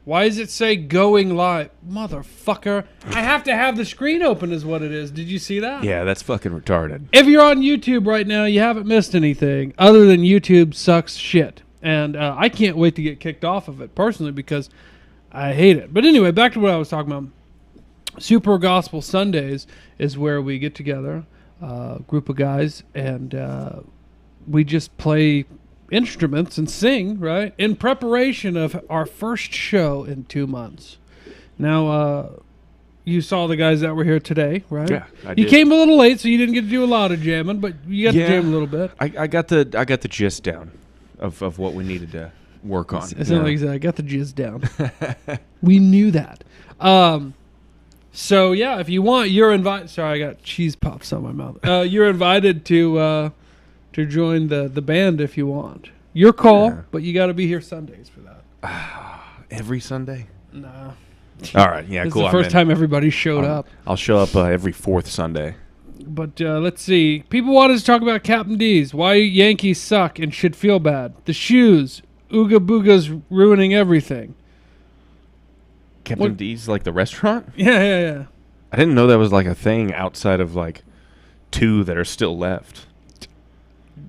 Why does it say going live? Motherfucker. I have to have the screen open is what it is. Did you see that? Yeah, that's fucking retarded. If you're on YouTube right now, you haven't missed anything other than YouTube sucks shit. And I can't wait to get kicked off of it personally because I hate it. But anyway, back to what I was talking about. Super Gospel Sundays is where we get together, a group of guys, and we just play instruments and sing, right, in preparation of our first show in 2 months. Now, you saw the guys that were here today, right? Yeah, I You did. came a little late, so you didn't get to do a lot of jamming, but you got to jam a little bit. I got the gist down of what we needed to work on. It's not like he said, I got the jizz down. We knew that. So, yeah, if you want, you're invited. Sorry, I got cheese pops on my mouth. You're invited to join the band if you want. Your call, but you got to be here Sundays for that. Every Sunday? Nah. All right, yeah, This cool. is the first time everybody showed up. I'll show up every fourth Sunday. But let's see. People want us to talk about Captain D's. Why Yankees suck and should feel bad. The shoes. Ooga Booga's ruining everything. Captain D's, like the restaurant? Yeah. I didn't know that was like a thing outside of like 2 that are still left.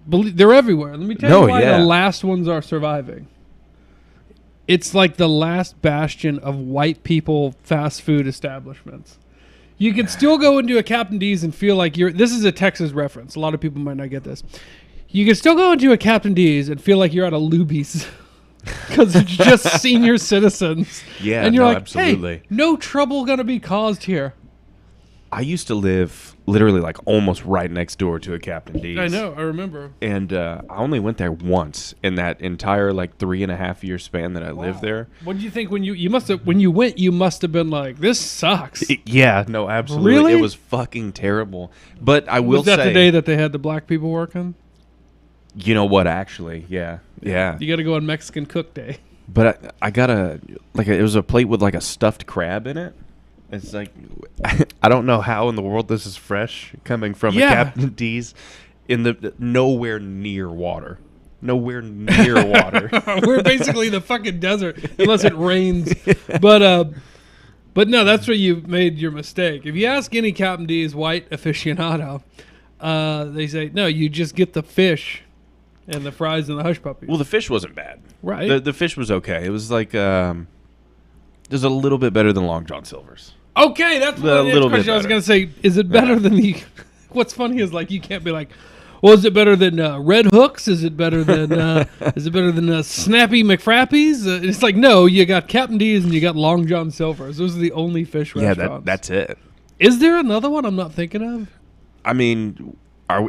They're everywhere. Let me tell you why the last ones are surviving. It's like the last bastion of white people fast food establishments. You can still go into a Captain D's and feel like you're... This is a Texas reference. A lot of people might not get this. You can still go into a Captain D's and feel like you're at a Luby's. Because it's just senior citizens. Yeah, and you're like, absolutely. Hey, no trouble going to be caused here. I used to live literally like almost right next door to a Captain D's. I know, I remember. And I only went there once in that entire like 3.5 year span that I lived there. What did you think when you must have when you went? You must have been like, this sucks. Yeah, no, absolutely. Really? It was fucking terrible. But I will say, was that the day that they had the black people working? You know what? Actually, yeah. You got to go on Mexican Cook Day. But I got it was a plate with like a stuffed crab in it. It's like, I don't know how in the world this is fresh coming from a Captain D's in the nowhere near water. Nowhere near water. We're basically the fucking desert unless it rains. But no, that's where you made your mistake. If you ask any Captain D's white aficionado, they say, no, you just get the fish and the fries and the hush puppies. Well, the fish wasn't bad. Right. The fish was okay. It was like, it was a little bit better than Long John Silver's. Okay, that's the next question I was going to say. Is it better than the... What's funny is like you can't be like, well, is it better than Red Hooks? Is it better than Snappy McFrappies? It's like, no, you got Captain D's and you got Long John Silver's. Those are the only fish restaurants. Yeah, that's it. Is there another one I'm not thinking of? I mean,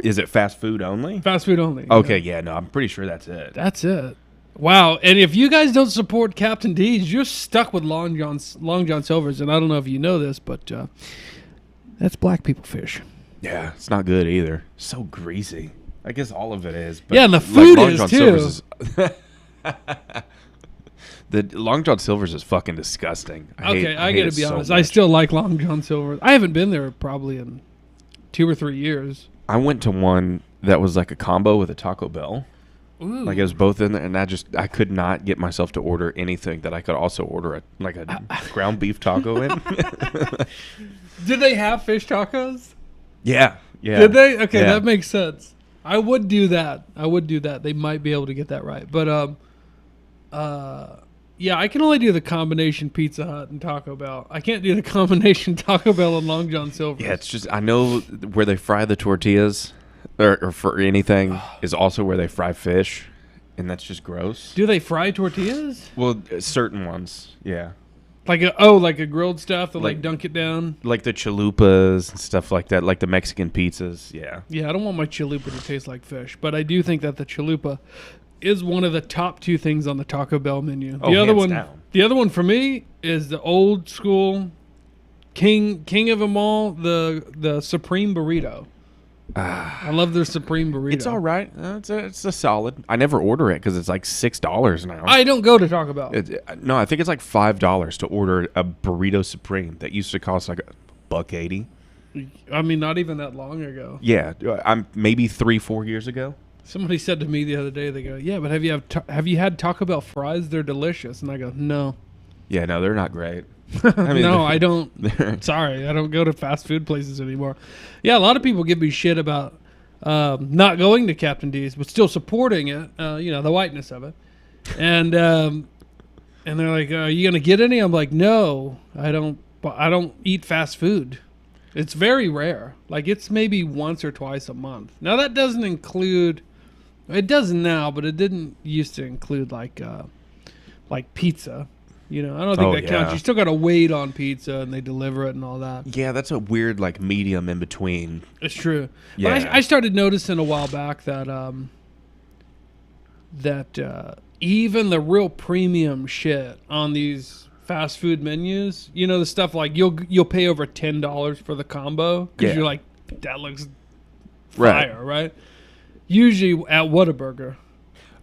is it fast food only? Fast food only. Okay, yeah, no, I'm pretty sure that's it. That's it. Wow, and if you guys don't support Captain D's, you're stuck with Long John Silver's, and I don't know if you know this, but that's black people fish. Yeah, it's not good either. So greasy. I guess all of it is. But yeah, and the food Long is John too. The Long John Silver's is fucking disgusting. I gotta be honest. I still like Long John Silver's. I haven't been there probably in 2 or 3 years. I went to one that was like a combo with a Taco Bell. Ooh. Like it was both in there, and I could not get myself to order anything that I could also order a ground beef taco in. Did they have fish tacos? Yeah. Did they? Okay, yeah. that makes sense. I would do that. They might be able to get that right. But yeah, I can only do the combination Pizza Hut and Taco Bell. I can't do the combination Taco Bell and Long John Silver's. Yeah, it's just I know where they fry the tortillas. Or for anything is also where they fry fish, and that's just gross. Do they fry tortillas? Well, certain ones, yeah. Like a grilled stuff that like dunk it down? Like the chalupas and stuff like that, like the Mexican pizzas, yeah. Yeah, I don't want my chalupa to taste like fish, but I do think that the chalupa is one of the top 2 things on the Taco Bell menu. The other one for me is the old school king of them all, the Supreme Burrito. I love their Supreme Burrito. It's all right. It's a solid. I never order it because it's like $6 now. I don't go to Taco Bell. No, I think it's like $5 to order a Burrito Supreme that used to cost like $1.80. I mean, not even that long ago. Yeah, I'm maybe 3-4 years ago. Somebody said to me the other day, they go, "Yeah, but have you had Taco Bell fries? They're delicious." And I go, "No." Yeah, no, they're not great. No, I don't. Sorry, I don't go to fast food places anymore. Yeah, a lot of people give me shit about not going to Captain D's, but still supporting it. The whiteness of it, and they're like, "Are you gonna get any?" I'm like, "No, I don't. I don't eat fast food. It's very rare. Like it's maybe once or twice a month. Now that doesn't include. It does now, but it didn't used to include like pizza." I don't think that counts. You still got to wait on pizza, and they deliver it and all that. Yeah, that's a weird like medium in between. It's true. Yeah. But I started noticing a while back that even the real premium shit on these fast food menus, the stuff like you'll pay over $10 for the combo because you're like, that looks fire, right? Usually at Whataburger.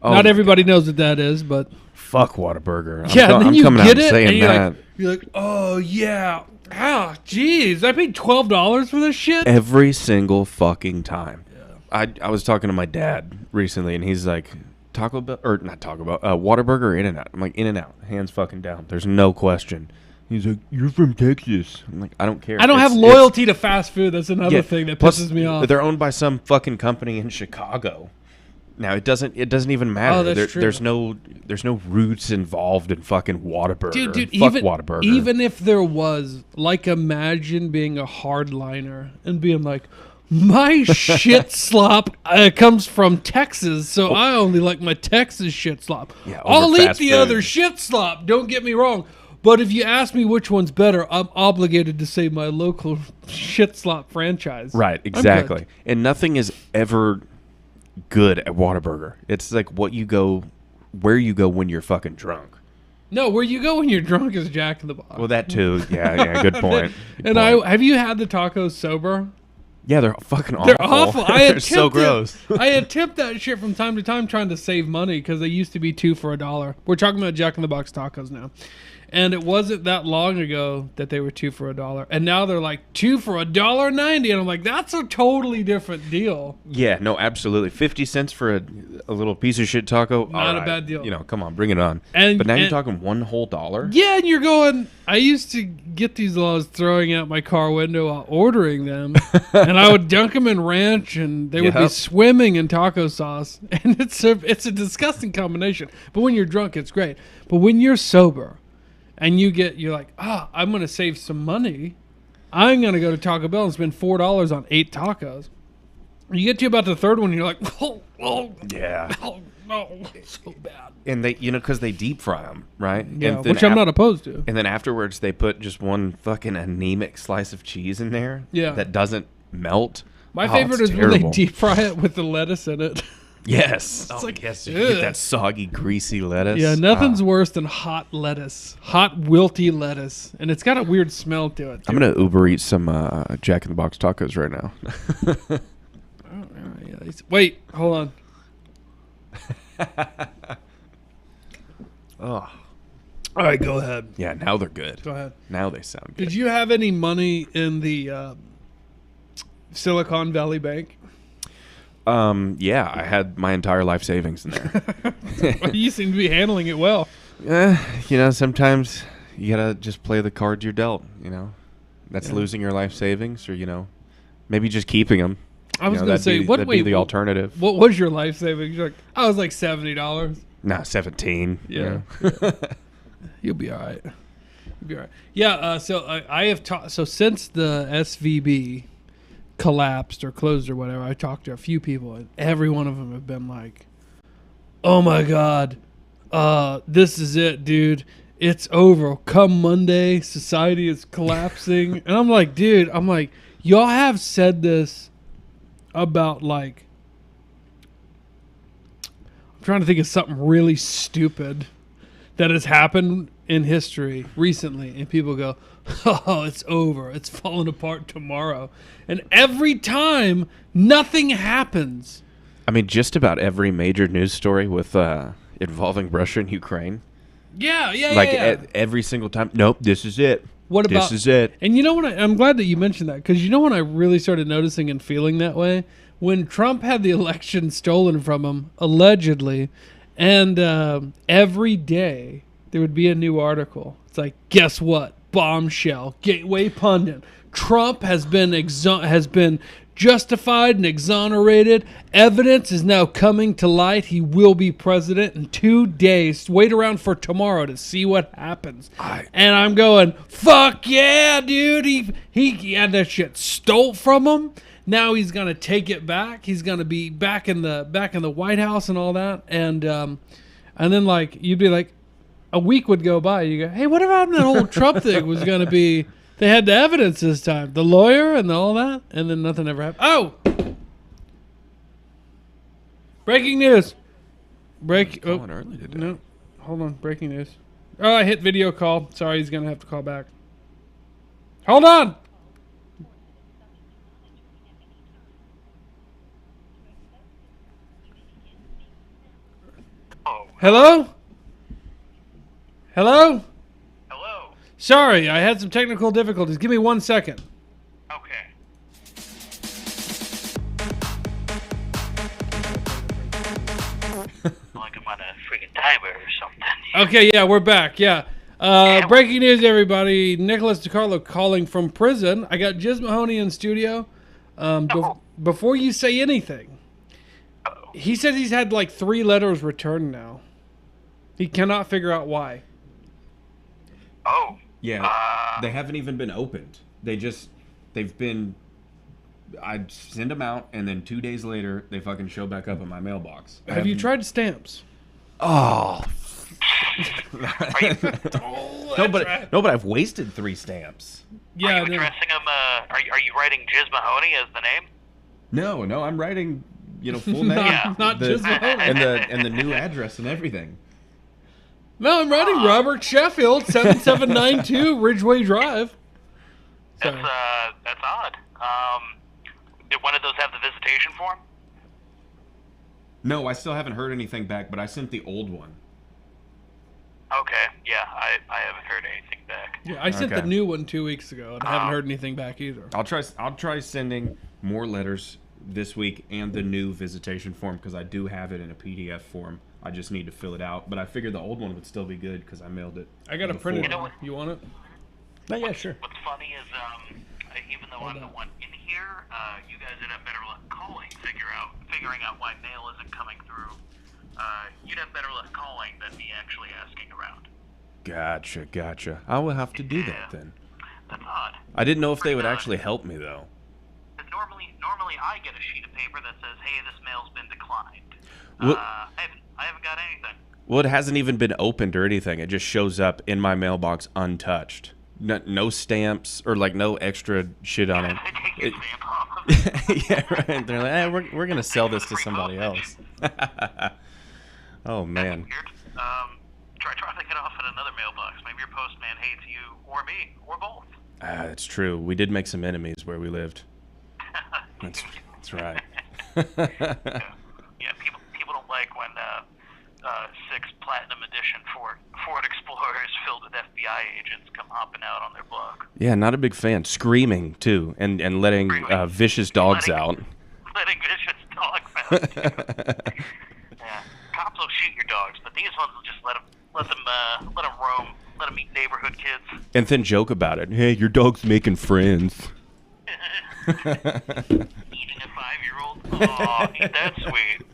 Not everybody knows what that is, but. Fuck Whataburger. Then you get it, and that. you're like, oh yeah, jeez, I paid $12 for this shit every single fucking time. Yeah. I was talking to my dad recently, and he's like, Taco Bell or not Taco Bell, Whataburger or In-N-Out. I'm like, In-N-Out, hands fucking down. There's no question. He's like, you're from Texas. I'm like, I don't care. I don't have loyalty to fast food. That's another thing that pisses me off. They're owned by some fucking company in Chicago. Now it doesn't even matter. Oh, that's true. There's no roots involved in fucking Whataburger. Dude, fuck Whataburger. Even if there was, like, imagine being a hardliner and being like, my shit slop comes from Texas, so I only like my Texas shit slop. Yeah, I'll eat the food. other shit slop. Don't get me wrong. But if you ask me which one's better, I'm obligated to say my local shit slop franchise. Right, exactly. And nothing is ever good at Whataburger. It's like where you go when you're fucking drunk. No, where you go when you're drunk is Jack in the Box. Well, that too. Yeah, good point. Have you had the tacos sober? Yeah, they're fucking awful. They're awful. They're so gross. I attempt that shit from time to time trying to save money because they used to be 2 for $1. We're talking about Jack in the Box tacos now. And it wasn't that long ago that they were 2 for $1, and now they're like 2 for $1.90, and I'm like, that's a totally different deal. Yeah, no, absolutely. 50 cents for a little piece of shit taco. Not a bad deal. Come on, bring it on. But now you're talking $1 whole. Yeah, and you're going. I used to get these while I was throwing out my car window while ordering them, and I would dunk them in ranch, and they would be swimming in taco sauce, and it's a disgusting combination. But when you're drunk, it's great. But when you're sober. And you're like, I'm going to save some money. I'm going to go to Taco Bell and spend $4 on 8 tacos. You get to about the third one, and you're like, yeah. No, so bad. And they, because they deep fry them, right? Yeah, which I'm not opposed to. And then afterwards, they put just one fucking anemic slice of cheese in there that doesn't melt. My favorite is when they deep fry it with the lettuce in it. Yes. It's like, yes, you get that soggy, greasy lettuce. Yeah, nothing's worse than hot lettuce. Hot, wilty lettuce. And it's got a weird smell to it, too. I'm going to Uber eat some Jack in the Box tacos right now. Wait, hold on. Oh. All right, go ahead. Yeah, now they're good. Go ahead. Now they sound good. Did you have any money in the Silicon Valley Bank? Yeah, I had my entire life savings in there. Well, you seem to be handling it well. Sometimes you gotta just play the cards you're dealt. That's losing your life savings, or maybe just keeping them. I was gonna say, that'd be the alternative. What was your life savings? You're like, I was like $70. Nah, 17. Yeah. You'll be all right. Yeah. So I have taught. So since the SVB collapsed or closed or whatever, I talked to a few people, and every one of them have been like, oh my God, this is it, dude. It's over. Come Monday, society is collapsing. And I'm like, dude, y'all have said this about I'm trying to think of something really stupid that has happened in history recently, and people go, oh, it's over. It's falling apart tomorrow. And every time, nothing happens. I mean, just about every major news story with involving Russia and Ukraine. Yeah. Every single time. Nope, this is it. This is it. And you know what? I'm glad that you mentioned that, because you know when I really started noticing and feeling that way? When Trump had the election stolen from him, allegedly, and every day there would be a new article. It's like, guess what? Bombshell. Gateway pundit. Trump has been justified and exonerated. Evidence is now coming to light. He will be president in 2 days. Wait around for tomorrow to see what happens. And I'm going, fuck yeah, dude. He had that shit stole from him. Now he's gonna take it back. He's gonna be back in the White House and all that. And then like you'd be like, a week would go by. You go, hey, whatever happened to that whole Trump thing was gonna be? They had the evidence this time, the lawyer and all that, and then nothing ever happened. Oh! Breaking news. Early today. No, hold on. Breaking news. Oh, I hit video call. Sorry, he's gonna have to call back. Hold on. Hello? Hello? Hello. Sorry, I had some technical difficulties. Give me 1 second. Okay. Like I'm on a freaking timer or something. Okay, yeah, we're back. Yeah. Breaking news, everybody. Nicholas DiCarlo calling from prison. I got Jiz Mahoney in studio. Before you say anything, he said he's had like 3 letters returned now. He cannot figure out why. Oh. Yeah, they haven't even been opened. They've been. I send them out, and then 2 days later, they fucking show back up in my mailbox. Have you tried stamps? Oh. Are but I've wasted 3 stamps. Yeah. you addressing him? Are you writing Jiz Mahoney as the name? No, I'm writing, full name, not Jiz Mahoney, and the new address and everything. No, I'm writing Robert Sheffield, 7792 Ridgeway Drive. Sorry. That's odd. Did one of those have the visitation form? No, I still haven't heard anything back, but I sent the old one. Okay. Yeah, I haven't heard anything back. Yeah, I sent the new one 2 weeks ago, and I haven't heard anything back either. I'll try sending more letters this week and the new visitation form because I do have it in a PDF form. I just need to fill it out, but I figured the old one would still be good because I mailed it. I got a printed You know one. what? You want it? Oh, yeah, sure. What's funny is, even though I'm the one in here, you guys would have better luck calling, figuring out why mail isn't coming through. You'd have better luck calling than me actually asking around. Gotcha. I will have to do that then. That's odd. I didn't know if they would actually help me though. Normally I get a sheet of paper that says, "Hey, this mail's been declined." What? I haven't got anything. Well, it hasn't even been opened or anything. It just shows up in my mailbox untouched. No stamps or like no extra shit on it. They take your stamp off. Yeah, right. They're like, hey, we're gonna sell this to somebody else. Oh man. That's weird. Try dropping it off at another mailbox. Maybe your postman hates you or me or both. That's true. We did make some enemies where we lived. That's right. Yeah, people don't like when 6 Platinum Edition Ford Explorers filled with FBI agents come hopping out on their block. Yeah, not a big fan. Screaming too, and letting vicious dogs out. Letting vicious dogs out. Yeah, cops will shoot your dogs, but these ones will just let them roam, let them eat neighborhood kids. And then joke about it. Hey, your dog's making friends. Eating a 5-year-old. Oh, ain't that sweet.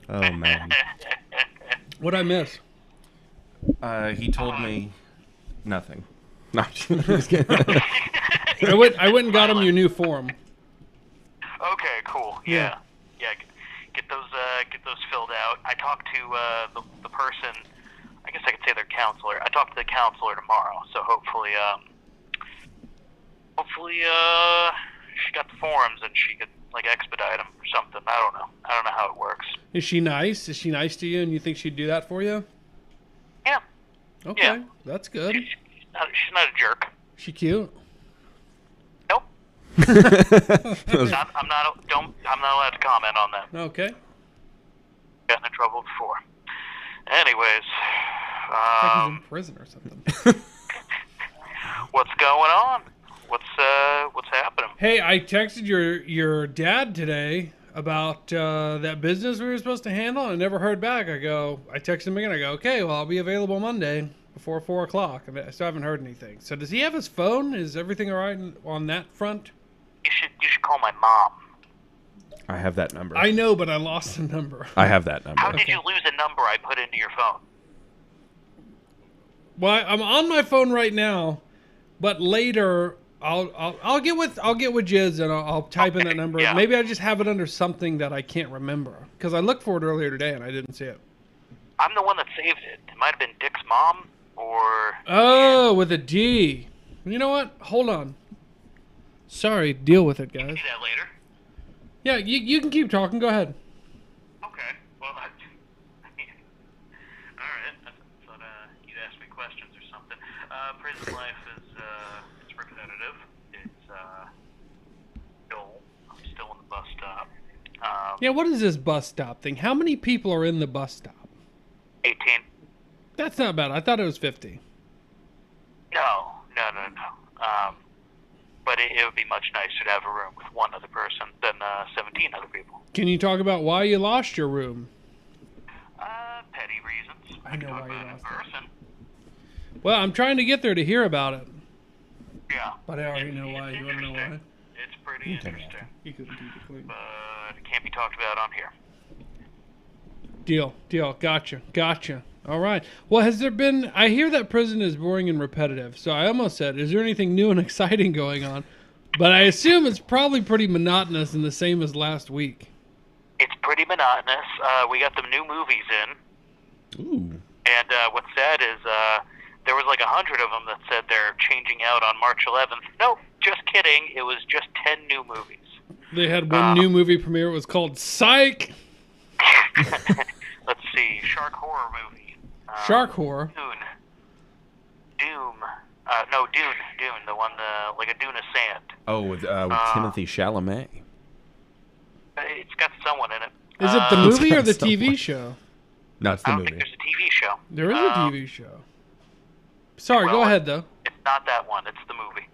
Oh man. What'd I miss? He told me nothing. No, I'm just kidding. I went and got him your new form. Okay, cool. Yeah. Get those filled out. I talked to the person. I guess I could say their counselor. I talked to the counselor tomorrow, so hopefully she got the forms and she could like expedite them or something. I don't know how it works. Is she nice? Is she nice to you, and you think she'd do that for you? Yeah. Okay, Yeah. That's good. She's not a jerk. She cute? Nope. I'm not allowed to comment on that. Okay. Gotten in trouble before. Anyways, It's like he's in prison or something. what's going on? What's happening? Hey, I texted your dad today. about that business we were supposed to handle. And I never heard back. I texted him again. I go, okay, well, I'll be available Monday before 4 o'clock. And I still haven't heard anything. So does he have his phone? Is everything all right on that front? You should call my mom. I have that number. I know, but I lost the number. I have that number. How did you lose a number I put into your phone? Well, I'm on my phone right now, but later I'll get with Jiz and I'll type in that number. Yeah. Maybe I just have it under something that I can't remember because I looked for it earlier today and I didn't see it. I'm the one that saved it. It might have been Dick's mom or... Oh, with a D. You know what? Hold on. Sorry, deal with it, You guys. can do that later. Yeah, you can keep talking. Go ahead. Okay. Well, all right. I thought you'd ask me questions or something. Prison life is it's repetitive. It's dull. I'm still in the bus stop. Yeah, what is this bus stop thing? How many people are in the bus stop? 18. That's not bad. I thought it was 50. No. But it would be much nicer to have a room with one other person than 17 other people. Can you talk about why you lost your room? Petty reasons. I know Talk why you about it in lost it. person. Well, I'm trying to get there to hear about it. Yeah. But I already know why. You want to know why? It's pretty interesting. You couldn't keep it clean. But it can't be talked about on here. Deal. Gotcha. All right. Well, has there been... I hear that prison is boring and repetitive, so I almost said, is there anything new and exciting going on? But I assume it's probably pretty monotonous and the same as last week. It's pretty monotonous. We got the new movies in. Ooh. And what's sad is there was like 100 of them that said they're changing out on March 11th. Nope, just kidding. It was just 10 new movies. They had one new movie premiere. It was called Psych. Let's see. Shark horror movie. Shark horror? Doom. Dune. The one, like a dune of sand. Oh, with Timothy Chalamet. It's got someone in it. Is it the movie or the someone. TV show? No, it's I the don't movie. think there's a TV show. There is a TV show. Sorry, go well, ahead, though. It's not that one. It's the movie.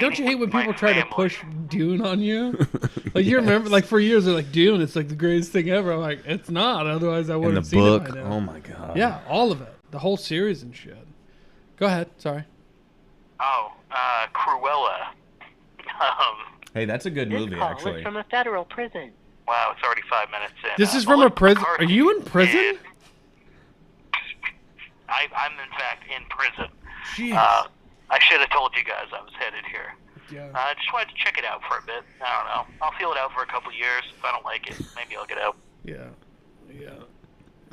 Don't you hate when people Fighting try to with my push Dune on you? Like, you remember, like, for years, they're like, Dune, it's like the greatest thing ever. I'm like, it's not. Otherwise, I would In the have seen book, it by now. oh my god. Yeah, all of it. The whole series and shit. Go ahead. Sorry. Cruella. Hey, that's a good movie, This call actually. is from a federal prison. Wow, it's already 5 minutes in. This is from a prison. Are you in prison? I'm in fact in prison. Jeez. I should have told you guys I was headed here. Yeah. I just wanted to check it out for a bit. I don't know. I'll feel it out for a couple years. If I don't like it, maybe I'll get out. Yeah.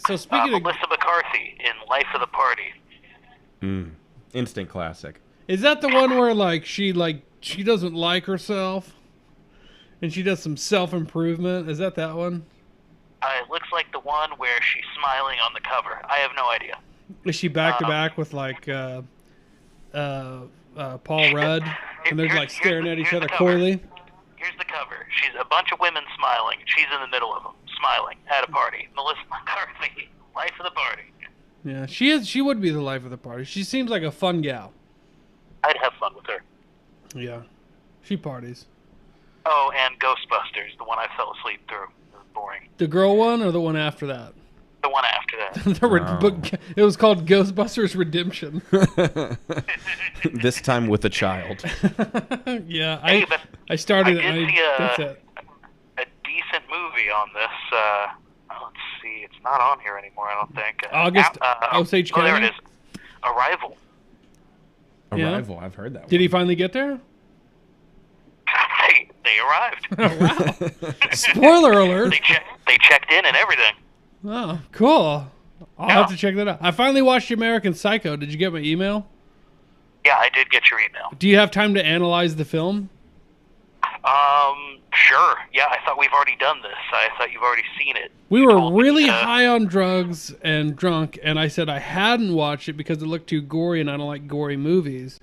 So speaking of, Melissa McCarthy in Life of the Party. Instant classic. is that the one where she doesn't like herself, and she does some self-improvement? Is that one? It looks like the one where she's smiling on the cover. I have no idea. Is she back to back with Paul Rudd, and they're like staring at each here's other the cover. coyly? Here's the cover. She's a bunch of women smiling. She's in the middle of them, smiling at a party. Melissa McCarthy, Life of the Party. Yeah, she is. She would be the life of the party. She seems like a fun gal. I'd have fun with her. Yeah, she parties. Oh, and Ghostbusters, the one I fell asleep through. It was boring. The girl one or the one after that? The one after that. It was called Ghostbusters Redemption. This time with a child. Yeah, Hey, but I started. I did see that's it. a decent movie on this. Let's see, it's not on here anymore. I don't think. Osage Oh, there County? it is. Arrival. Yeah. Arrival, I've heard that one. Did he finally get there? They arrived. Oh, wow. Spoiler alert. They checked in and everything. Oh, cool. I'll have to check that out. I finally watched American Psycho. Did you get my email? Yeah, I did get your email. Do you have time to analyze the film? Sure. Yeah, I thought we've already done this. I thought you've already seen it. We You were told me, really high on drugs and drunk, and I said I hadn't watched it because it looked too gory, and I don't like gory movies.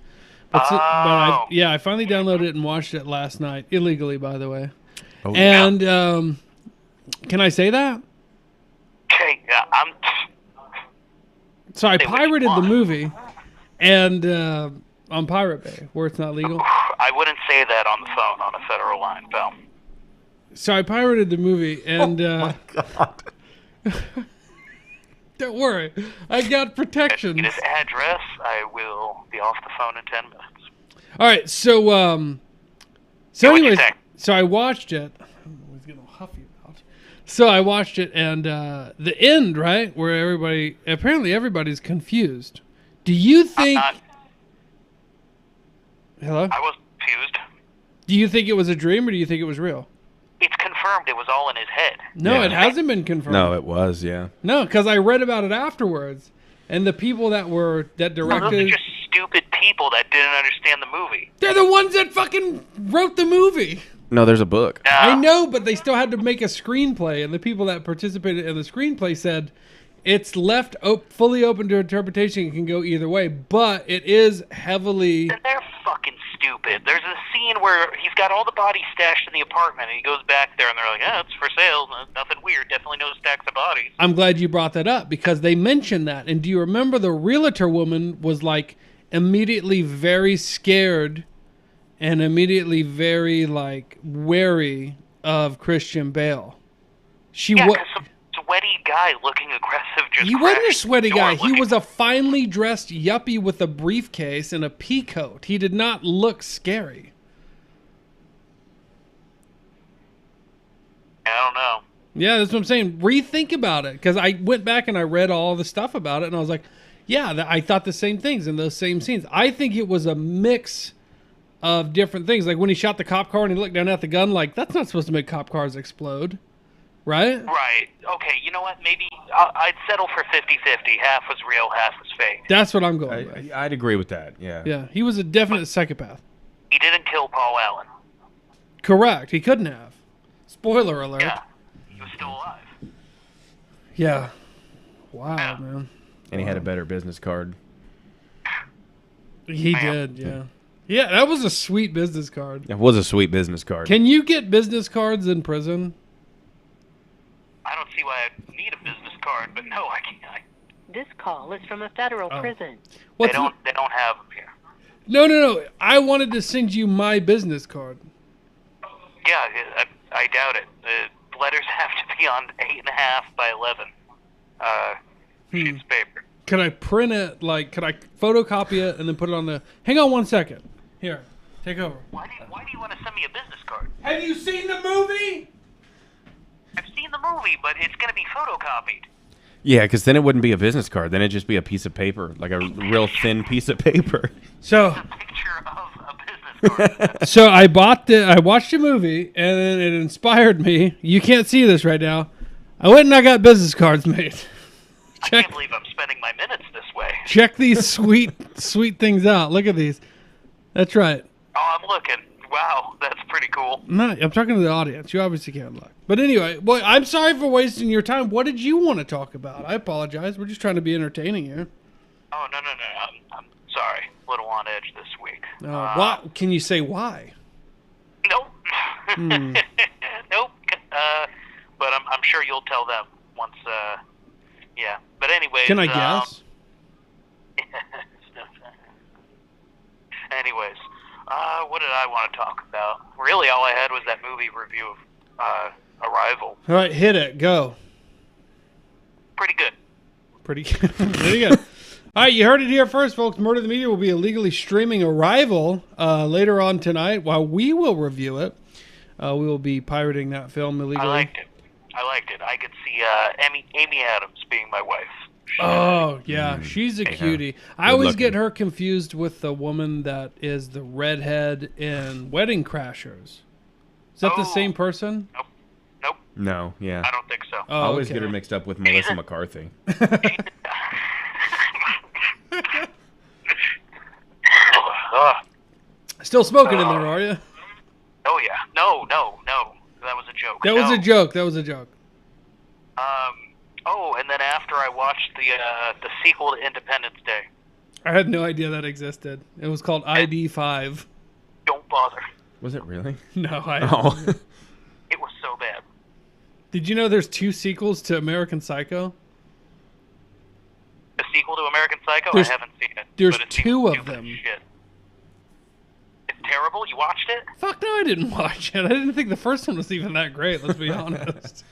But I finally downloaded it and watched it last night, illegally, by the way. Oh, And can I say that? Okay, So I Say what you pirated the want. movie, and on Pirate Bay, where it's not legal. I wouldn't say that on the phone on a federal line, pal. So I pirated the movie, and my God. don't worry, I got protections. Get his address. I will be off the phone in 10 minutes. All right, so What'd you anyways, say? so I watched it. I don't know what's gonna huff you about. So I watched it, and the end, right, where everybody's confused. Do you think? Hello? I was confused. Do you think it was a dream, or do you think it was real? It's confirmed it was all in his head. No, Yeah. it hasn't been confirmed. No, it was, yeah. No, because I read about it afterwards, and the people that Those are directed, just stupid people that didn't understand the movie. they're the ones that fucking wrote the movie. No, there's a book. No. I know, but they still had to make a screenplay, and the people that participated in the screenplay said it's left fully open to interpretation. It can go either way, but it is heavily. And they're fucking stupid. There's a scene where he's got all the bodies stashed in the apartment, and he goes back there, and they're like, it's for sale. Nothing weird. Definitely no stacks of bodies. I'm glad you brought that up because they mentioned that. And do you remember the realtor woman was like immediately very scared and immediately very like wary of Christian Bale? She Yeah, was. because some sweaty guy looking aggressive just He wasn't a crashed sweaty the door guy. He looking- was a finely dressed yuppie with a briefcase and a pea coat. He did not look scary. I don't know. Yeah, that's what I'm saying. Rethink about it because I went back and I read all the stuff about it and I was like, yeah, I thought the same things in those same scenes. I think it was a mix of different things. Like when he shot the cop car and he looked down at the gun, like that's not supposed to make cop cars explode, right? Right. Okay, you know what? Maybe I'd settle for 50-50. Half was real, half was fake. That's what I'm going with. I'd agree with that, yeah. Yeah, he was a definite psychopath. He didn't kill Paul Allen. Correct. He couldn't have. Spoiler alert. Yeah. He was still alive. Yeah. Wow, Yeah. man. And he had a better business card. He Man. did, yeah. Yeah, that was a sweet business card. It was a sweet business card. Can you get business cards in prison? I don't see why I need a business card, but no, I can't. This call is from a federal Oh. prison. They What's don't have them here. No. I wanted to send you my business card. Yeah, I doubt it. The letters have to be on 8.5 by 11 sheets of paper. Could I print it? Like, could I photocopy it and then put it on the? Hang on 1 second. Here, take over. Why do you want to send me a business card? Have you seen the movie? I've seen the movie, but it's going to be photocopied. Yeah, because then it wouldn't be a business card. Then it'd just be a piece of paper, like a real thin piece of paper. So, A picture of a business card. so I watched a movie and then it inspired me. You can't see this right now. I went and I got business cards made. I can't believe I'm spending my minutes this way. Check these sweet things out. Look at these. That's right. Oh, I'm looking. Wow, that's pretty cool. No, I'm talking to the audience. You obviously can't look. But anyway, well, I'm sorry for wasting your time. What did you want to talk about? I apologize. We're just trying to be entertaining here. Oh, no. I'm sorry. A little on edge this week. Why? Can you say why? Nope. Hmm. Nope. But I'm sure you'll tell them once. Yeah. But anyways. Can I guess? Anyways, what did I want to talk about? Really, all I had was that movie review of Arrival. All right, hit it. Go. Pretty good. Pretty good. Pretty good. All right, you heard it here first, folks. Murder the Media will be illegally streaming Arrival later on tonight while we will review it. We will be pirating that film illegally. I liked it. I could see Amy Adams being my wife. Oh, yeah. She's a cutie. I Good always looking. get her confused with the woman that is the redhead in Wedding Crashers. Is that the Oh. same person? Nope. No, yeah. I don't think so. Oh, I always okay. get her mixed up with Melissa McCarthy. Ugh. Still smoking in there, are you? Oh yeah. No. That was a joke. That was No. a joke. That was a joke. Oh, and then after I watched the sequel to Independence Day, I had no idea that existed. It was called ID5. don't bother. Was it really? No, Oh. It was so bad. Did you know there's 2 sequels to American Psycho? The sequel to American Psycho, There's- I haven't seen it. there's but it seems 2 of stupid as them. Shit. It's terrible. You watched watched it? Fuck no, I didn't watch it. I didn't think the first one was even that great, let's be honest.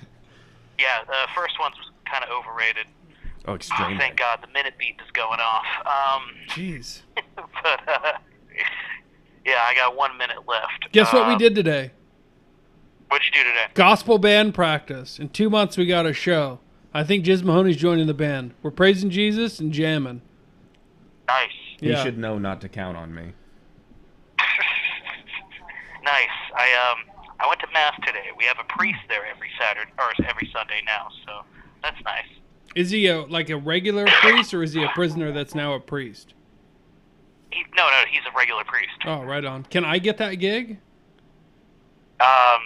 Yeah, the first one's kind of overrated. Oh, extremely. Thank God, the minute beat is going off. Jeez. But, yeah, I got 1 minute left. Guess what we did today? What'd you do today? Gospel band practice. In 2 months, we got a show. I think Jiz Mahoney's joining the band. We're praising Jesus and jamming. Nice. You should know not to count on me. Nice. I went to mass today. We have a priest there every Saturday or every Sunday now, so that's nice. Is he like a regular priest, or is he a prisoner that's now a priest? No, he's a regular priest. Oh, right on. Can I get that gig? Can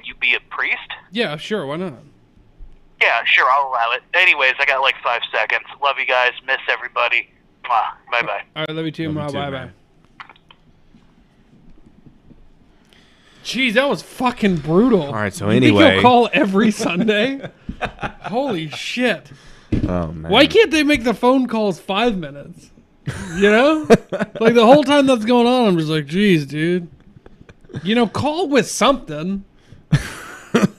you be a priest? Yeah, sure. Why not? Yeah, sure. I'll allow it. Anyways, I got like 5 seconds. Love you guys. Miss everybody. Mwah. Bye-bye. All right, love you too. Love you too, Bye-bye. man. Jeez, that was fucking brutal. All right, so You think anyway. he'll call every Sunday? Holy shit. Oh, man. Why can't they make the phone calls 5 minutes? You know? Like the whole time that's going on, I'm just like, geez, dude. You know, call with something.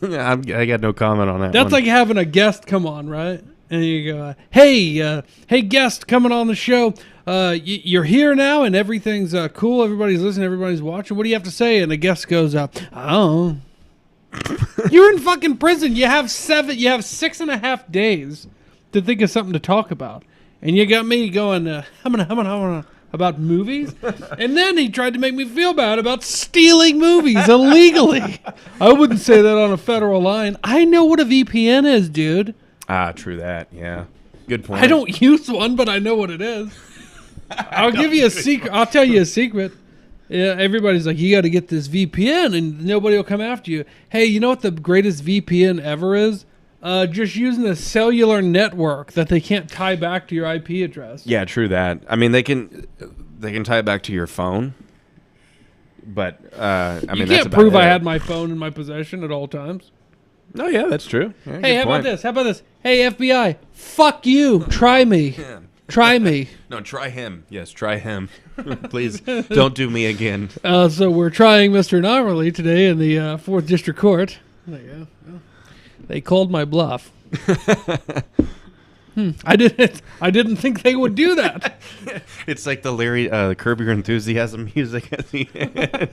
I got no comment on that. That's one. like having a guest come on, right? And you go, hey, guest coming on the show. You're here now, and everything's cool. Everybody's listening. Everybody's watching. What do you have to say? And the guest goes, oh, you're in fucking prison. You have 6.5 days to think of something to talk about, and you got me going, about movies. And then he tried to make me feel bad about stealing movies illegally. I wouldn't say that on a federal line. I know what a VPN is, dude. Ah, true that. Yeah. Good point. I don't use one, but I know what it is. I'll give you a secret. I'll tell you a secret. Yeah, everybody's like, you got to get this VPN, and nobody will come after you. Hey, you know what the greatest VPN ever is? Just using a cellular network that they can't tie back to your IP address. Yeah, true that. I mean, they can tie it back to your phone, but I mean, you that's can't about prove it. I had my phone in my possession at all times. No, yeah, that's true. Yeah, Hey, how about this? Hey, FBI, fuck you. Try me. Try me. No, try him. Yes, try him. Please don't do me again. So we're trying Mr. Nomerly today in the 4th District Court. There you go. Well, they called my bluff. I didn't think they would do that. It's like the Curb Your Enthusiasm music at the end.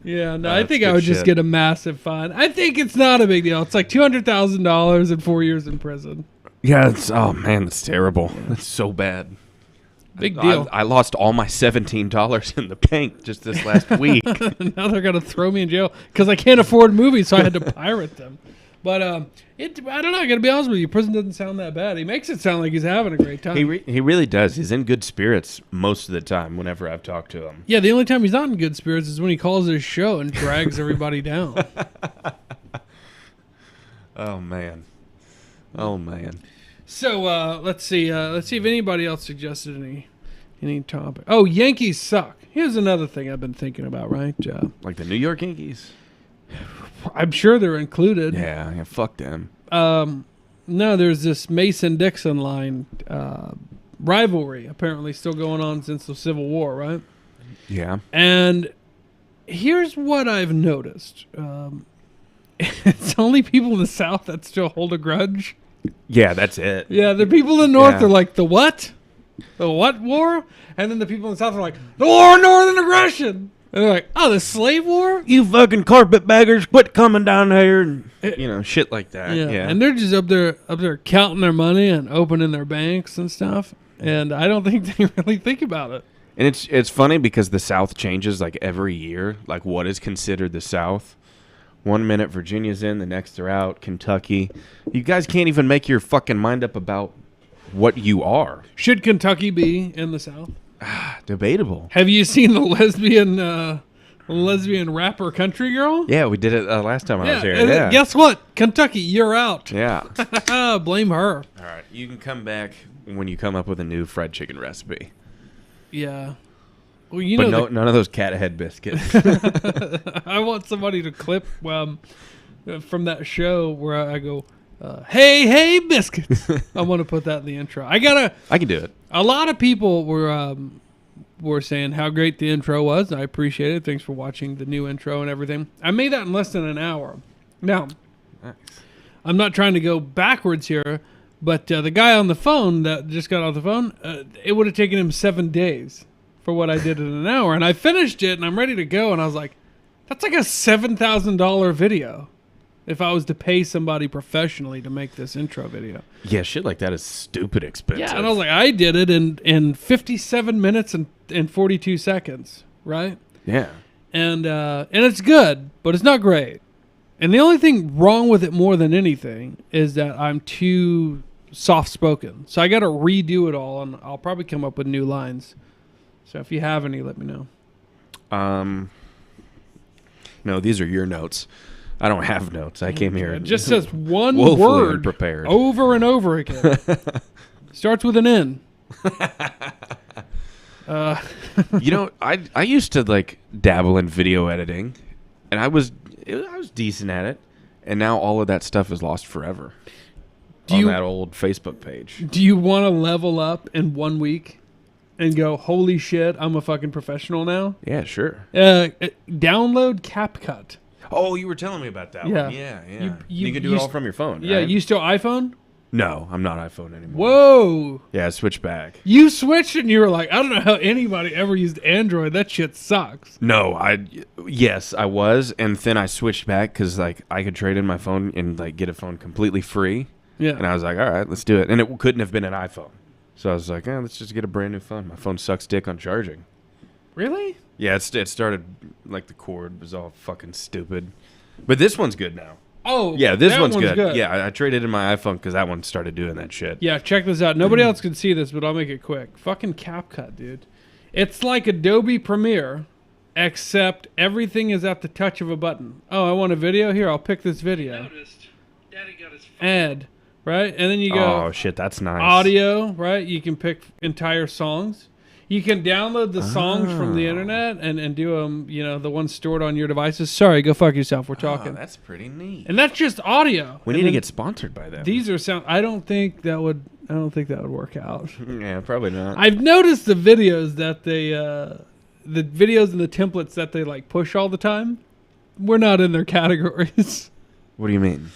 Yeah, no, That's I think I good would just shit. get a massive fine. I think it's not a big deal. It's like $200,000 and 4 years in prison. Yeah, oh man, that's terrible. That's so bad. Big deal. I lost all my $17 in the bank just this last week. Now they're gonna throw me in jail because I can't afford movies, so I had to pirate them. But I don't know. I gotta be honest with you. Prison doesn't sound that bad. He makes it sound like he's having a great time. He really does. He's in good spirits most of the time whenever I've talked to him. Yeah, the only time he's not in good spirits is when he calls his show and drags everybody down. Oh man. So let's see. Let's see if anybody else suggested any topic. Oh, Yankees suck. Here's another thing I've been thinking about. Right? Like the New York Yankees? I'm sure they're included. Yeah, fuck them. No, there's this Mason-Dixon line rivalry apparently still going on since the Civil War, right? Yeah. And here's what I've noticed. It's only people in the South that still hold a grudge. Yeah, that's it. Yeah, the people in the North Yeah. are like, the what? The what war? And then the people in the South are like, the war of Northern aggression. And they're like, oh, the slave war? You fucking carpetbaggers, quit coming down here and shit like that. Yeah. And they're just up there counting their money and opening their banks and stuff. And I don't think they really think about it. And it's funny because the South changes like every year, like what is considered the South. 1 minute Virginia's in, the next they're out, Kentucky. You guys can't even make your fucking mind up about what you are. Should Kentucky be in the South? Debatable. Have you seen the lesbian rapper Country Girl? Yeah, we did it last time I was here. And Yeah. guess what? Kentucky, you're out. Yeah. Blame her. All right. You can come back when you come up with a new fried chicken recipe. Yeah. Well, you But know, none of those cat head biscuits. I want somebody to clip from that show where I go, Hey biscuits. I want to put that in the intro. I can do it. A lot of people were saying how great the intro was. I appreciate it. Thanks for watching the new intro and everything. I made that in less than an hour. Now, Nice. I'm not trying to go backwards here, but the guy on the phone that just got off the phone, it would have taken him 7 days for what I did in an hour. And I finished it, and I'm ready to go. And I was like, that's like a $7,000 video if I was to pay somebody professionally to make this intro video. Yeah, shit like that is stupid expensive. Yeah, and I was like, I did it in 57 minutes and 42 seconds, right? Yeah. And it's good, but it's not great. And the only thing wrong with it more than anything is that I'm too soft-spoken. So I got to redo it all, and I'll probably come up with new lines. So if you have any, let me know. No, these are your notes. I don't have notes. I came here. It just says one woefully word unprepared. over and over again. Starts with an N. You know, I used to like dabble in video editing, and I was decent at it, and now all of that stuff is lost forever on that old Facebook page. Do you want to level up in 1 week and go, holy shit, I'm a fucking professional now? Yeah, sure. Download CapCut. Oh, you were telling me about that Yeah. one. Yeah. You You can do it all from your phone, Yeah, right? you still iPhone? No, I'm not iPhone anymore. Whoa. Yeah, I switched back. You switched and you were like, I don't know how anybody ever used Android. That shit sucks. No, yes, I was, and then I switched back because like I could trade in my phone and like get a phone completely free. Yeah. And I was like, all right, let's do it. And it couldn't have been an iPhone, so I was like, let's just get a brand new phone. My phone sucks dick on charging. Really? Yeah, it started like the cord was all fucking stupid, but this one's good now. Oh, Yeah, this that one's good. Yeah, I traded in my iPhone because that one started doing that shit. Yeah, check this out. Nobody else can see this, but I'll make it quick. Fucking CapCut, dude. It's like Adobe Premiere, except everything is at the touch of a button. Oh, I want a video? Here, I'll pick this video. Daddy got his Add, right? And then you go... Oh, shit, that's nice. Audio, right? You can pick entire songs. You can download the songs from the internet and do them, the ones stored on your devices. Sorry, go fuck yourself. We're talking. That's pretty neat. And that's just audio. We need to get sponsored by them. These are sound. I don't think that would work out. Yeah, probably not. I've noticed the videos that the videos and the templates that they like push all the time. We're not in their categories. What do you mean?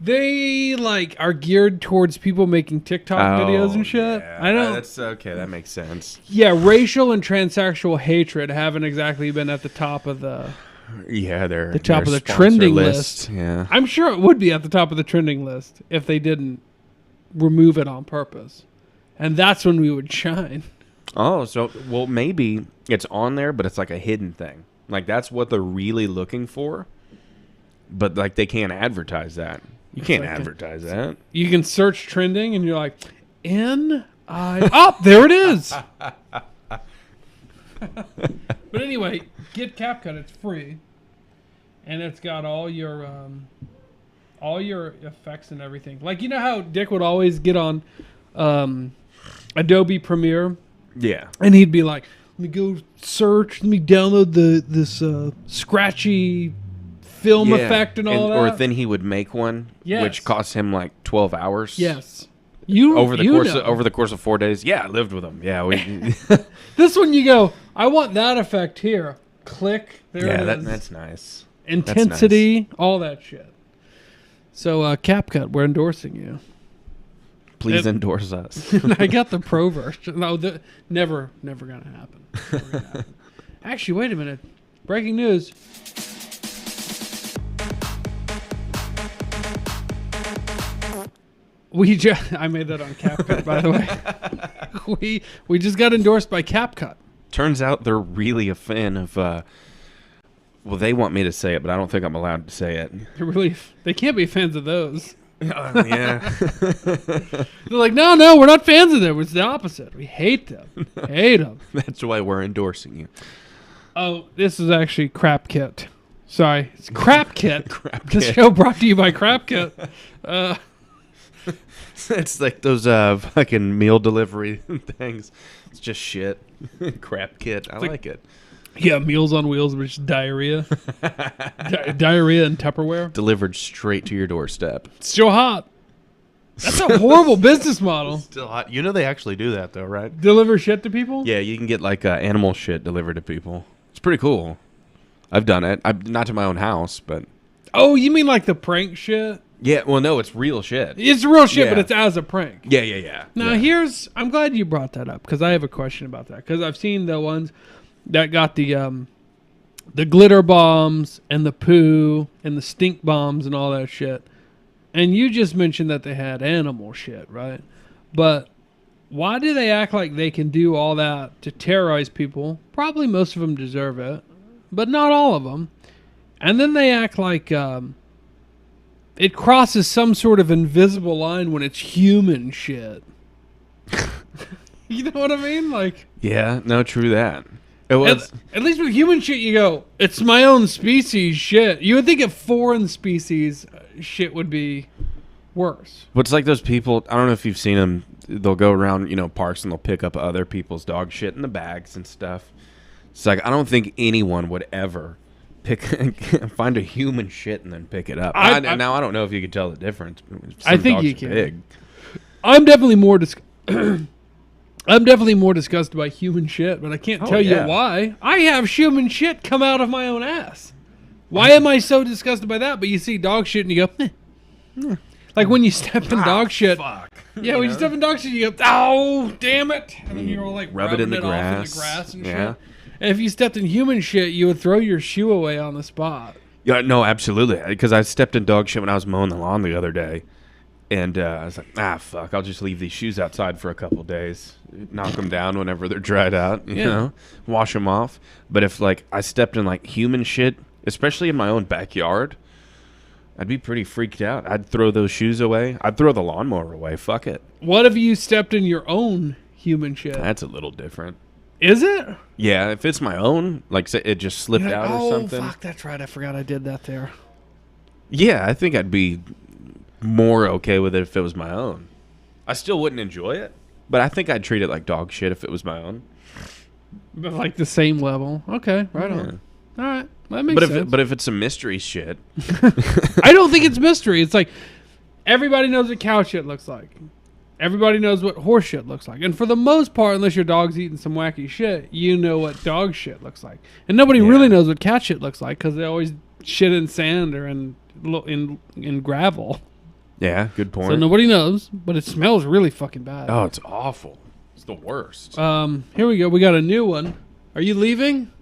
They like are geared towards people making TikTok videos and shit. Yeah. I don't. That's okay. That makes sense. Yeah, racial and transsexual hatred haven't exactly been at the top of the. Yeah, they're the top of the sponsor trending list. Yeah, I'm sure it would be at the top of the trending list if they didn't remove it on purpose, and that's when we would shine. Oh, so maybe it's on there, but it's like a hidden thing. Like that's what they're really looking for, but like they can't advertise that. You can't advertise that. You can search trending, and you're like, Oh, there it is. But anyway, get CapCut. It's free, and it's got all your effects and everything. Like, you know how Dick would always get on Adobe Premiere, Yeah, and he'd be like, "Let me go search. Let me download this scratchy film effect and all that." Or then he would make one, which cost him like 12 hours. Yes. Over the course of 4 days. Yeah, I lived with him. Yeah, we. This one you go, I want that effect here. Click. There it is. That's nice. Intensity, all that shit. So CapCut, we're endorsing you. Please endorse us. I got the pro version. No, never gonna happen. Never gonna happen. Actually, wait a minute. Breaking news. I made that on CapCut, by the way. We just got endorsed by CapCut. Turns out they're really a fan of. Well, they want me to say it, but I don't think I'm allowed to say it. They can't be fans of those. Yeah. They're like, no, we're not fans of them. It's the opposite. We hate them. Hate them. That's why we're endorsing you. Oh, this is actually CrapKit. Sorry, it's CrapKit. CrapKit. This show brought to you by CrapKit. It's like those fucking meal delivery things. It's just shit. CrapKit. I like it. Yeah, Meals on Wheels, which is diarrhea. Diarrhea and Tupperware. Delivered straight to your doorstep. It's still hot. That's a horrible business model. Still hot. You know they actually do that though, right? Deliver shit to people? Yeah, you can get like animal shit delivered to people. It's pretty cool. I've done it. Not to my own house, but Oh, you mean like the prank shit? yeah. Well, no, it's real shit. It's real shit, Yeah. but it's as a prank. Yeah. Now I'm glad you brought that up because I have a question about that. Because I've seen the ones that got the glitter bombs and the poo and the stink bombs and all that shit. And you just mentioned that they had animal shit, right? But why do they act like they can do all that to terrorize people? Probably most of them deserve it, but not all of them. And then they act like it crosses some sort of invisible line when it's human shit. You know what I mean? Like, Yeah, no, true that. It was. at least with human shit, you go, it's my own species shit. You would think if foreign species shit would be worse. But it's like those people. I don't know if you've seen them. They'll go around, parks and they'll pick up other people's dog shit in the bags and stuff. It's like I don't think anyone would ever find a human shit and then pick it up. Now I don't know if you can tell the difference. I think dogs you are can. Big. I'm definitely more I'm definitely more disgusted by human shit, but I can't tell you yeah. why. I have human shit come out of my own ass. Why am I so disgusted by that? But you see dog shit and you go, like when you step in dog shit. Fuck. Yeah, when you step in dog shit, you go, oh, damn it. And then you're all like Rub it in the off in grass. the grass and Yeah. shit. And if you stepped in human shit, you would throw your shoe away on the spot. Yeah, no, absolutely. Because I stepped in dog shit when I was mowing the lawn the other day. And I was like, fuck, I'll just leave these shoes outside for a couple days. Knock them down whenever they're dried out, you know? Wash them off. But if, like, I stepped in, like, human shit, especially in my own backyard, I'd be pretty freaked out. I'd throw those shoes away. I'd throw the lawnmower away. Fuck it. What if you stepped in your own human shit? That's a little different. Is it? Yeah, if it's my own, like, say it just slipped You're like, out or something. Oh, fuck, that's right. I forgot I did that there. Yeah, I think I'd be more okay with it if it was my own. I still wouldn't enjoy it, but I think I'd treat it like dog shit if it was my own. But like the same level. Okay, right on. All right, that makes sense. But if it's some mystery shit, I don't think it's mystery. It's like everybody knows what cow shit looks like. Everybody knows what horse shit looks like. And for the most part, unless your dog's eating some wacky shit, you know what dog shit looks like. And nobody really knows what cat shit looks like because they always shit in sand or in gravel. yeah, good point. So nobody knows, but it smells really fucking bad. Oh, it's awful. It's the worst. Here we go. We got a new one. Are you leaving?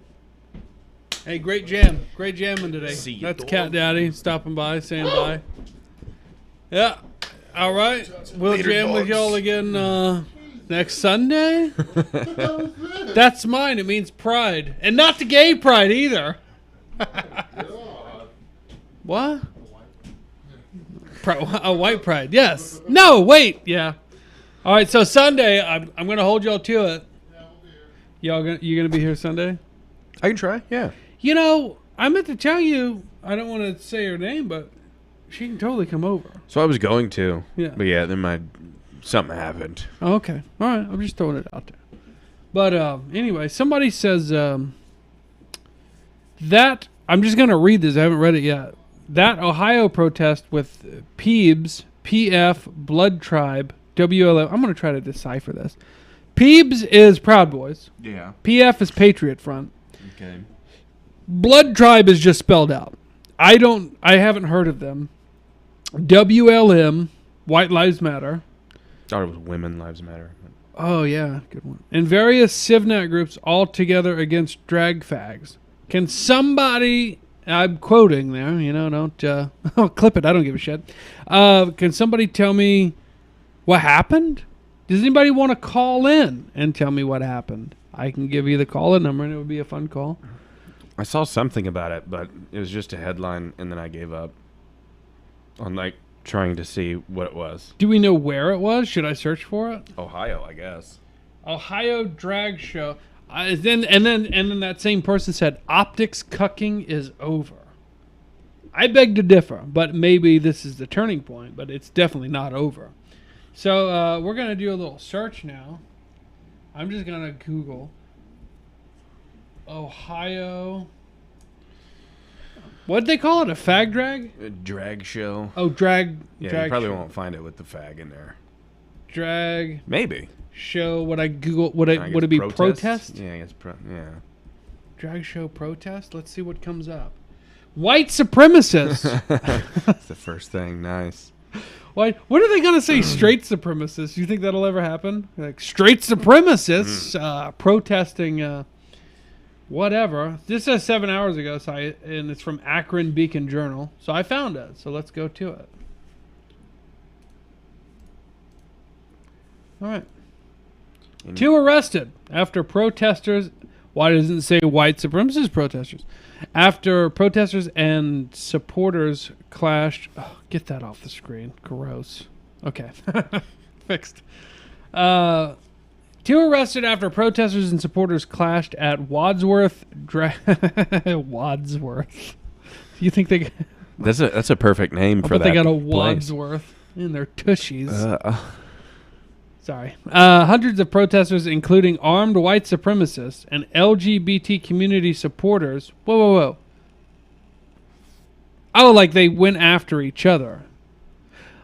Hey, great jam. Great jamming today. See you, That's dog. Cat Daddy stopping by, saying bye. Yeah. All right. We'll Later, jam with dogs. y'all again next Sunday. That's mine. It means pride. And not the gay pride either. What? A white pride. Yes. No, wait. Yeah. All right. So Sunday, I'm going to hold y'all to it. You going to be here Sunday? I can try. Yeah. You know, I meant to tell you, I don't want to say her name, but she can totally come over. So I was going to. Yeah. But yeah, then something happened. Oh, okay. All right. I'm just throwing it out there. But anyway, somebody says that, I'm just going to read this. I haven't read it yet. That Ohio protest with PEEBS, PF, Blood Tribe, WLF. I'm going to try to decipher this. PEEBS is Proud Boys. Yeah. PF is Patriot Front. Okay. Blood Tribe is just spelled out. I haven't heard of them. WLM, White Lives Matter. Thought it was Women Lives Matter. Oh, yeah, good one. And various CivNat groups all together against drag fags. Can somebody, I'm quoting there, don't, I'll clip it, I don't give a shit. Can somebody tell me what happened? Does anybody want to call in and tell me what happened? I can give you the call-in number and it would be a fun call. I saw something about it, but it was just a headline, and then I gave up on, like, trying to see what it was. Do we know where it was? Should I search for it? Ohio, I guess. Ohio drag show. Then that same person said, optics cucking is over. I beg to differ, but maybe this is the turning point, but it's definitely not over. So we're going to do a little search now. I'm just going to Google Ohio What'd they call it? A fag drag? A drag show. Oh, drag. Yeah, drag you probably show. won't find it with the fag in there. Drag Maybe. show. Would I Google? Would I it guess be protest? Yeah, I guess yeah. Drag show protest. Let's see what comes up. White supremacists. That's the first thing. Nice. What are they gonna say? Straight supremacists? You think that'll ever happen? Like straight supremacists protesting whatever. This says 7 hours ago, and it's from Akron Beacon Journal. So I found it. So let's go to it. All right. Two arrested after protesters. Why doesn't it say white supremacist protesters? After protesters and supporters clashed. Oh, get that off the screen. Gross. Okay. Fixed. Two arrested after protesters and supporters clashed at Wadsworth. Wadsworth. You think they? That's a perfect name for that. They got a place. Wadsworth in their tushies. Sorry. Hundreds of protesters, including armed white supremacists and LGBT community supporters. Whoa. Oh, like they went after each other.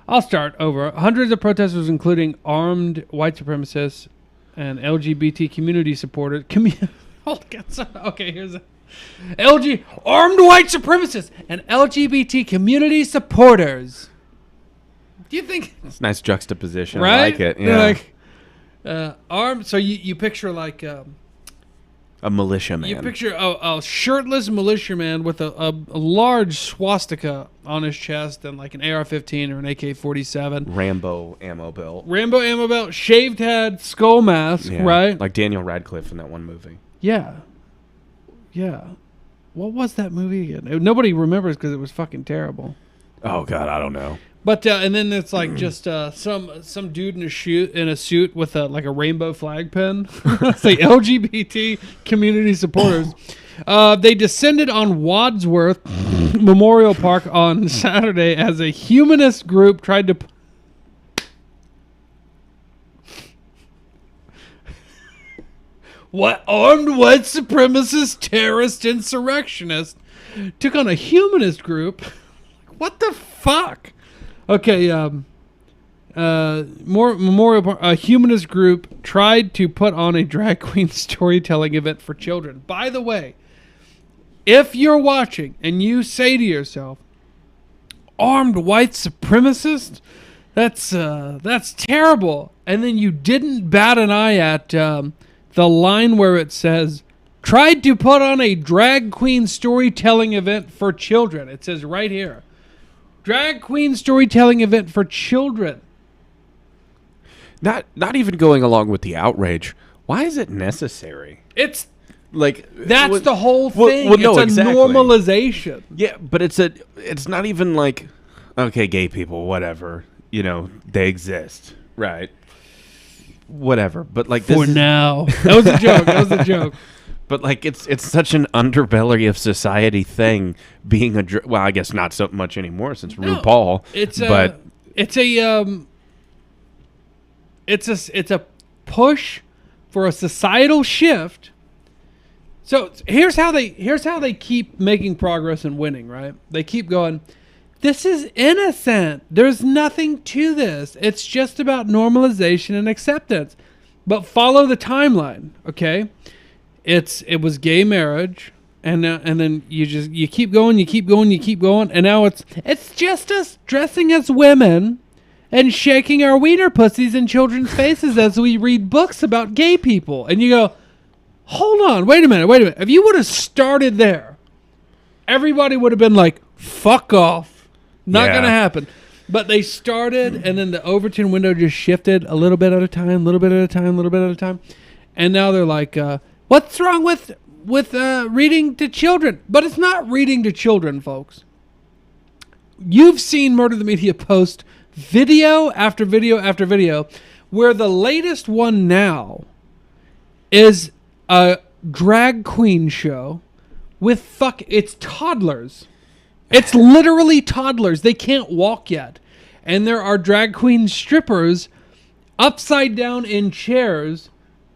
I'll start over. Hundreds of protesters, including armed white supremacists and LGBT community supporters. Okay, here's a... armed white supremacists and LGBT community supporters. Do you think it's a nice juxtaposition? Right? I like it. Yeah. Like armed. So you picture like a militiaman. You picture a shirtless militiaman with a large swastika on his chest and like an AR-15 or an AK-47. Rambo ammo belt. Shaved head, skull mask, right? Like Daniel Radcliffe in that one movie. Yeah. What was that movie again? Nobody remembers because it was fucking terrible. Oh God, I don't know. But and then it's like just some dude in a suit with like a rainbow flag pin. Say LGBT community supporters. They descended on Wadsworth Memorial Park on Saturday as a humanist group tried to. What armed white supremacist terrorist insurrectionist took on a humanist group? What the fuck? Okay, a humanist group tried to put on a drag queen storytelling event for children. By the way, if you're watching and you say to yourself, armed white supremacist, that's terrible, and then you didn't bat an eye at the line where it says, tried to put on a drag queen storytelling event for children. It says right here. Drag queen storytelling event for children. Not even going along with the outrage. Why is it necessary? It's like that's the whole thing. It's a normalization. Yeah, but it's not even like, okay, gay people, whatever. You know, they exist, right? Whatever. But like for now, that was a joke. But like it's such an underbelly of society thing being well, I guess not so much anymore since RuPaul. It's a push for a societal shift. So here's how they keep making progress and winning, right? They keep going, this is innocent. There's nothing to this. It's just about normalization and acceptance. But follow the timeline, okay? It was gay marriage, and then you keep going, and now it's just us dressing as women and shaking our wiener pussies in children's faces as we read books about gay people. And you go, hold on, wait a minute. If you would have started there, everybody would have been like, fuck off. Not going to happen. But they started, and then the Overton window just shifted a little bit at a time. And now they're like, what's wrong with reading to children? But it's not reading to children, folks. You've seen Murder the Media post video after video after video, where the latest one now is a drag queen show with it's toddlers. It's literally toddlers. They can't walk yet. And there are drag queen strippers upside down in chairs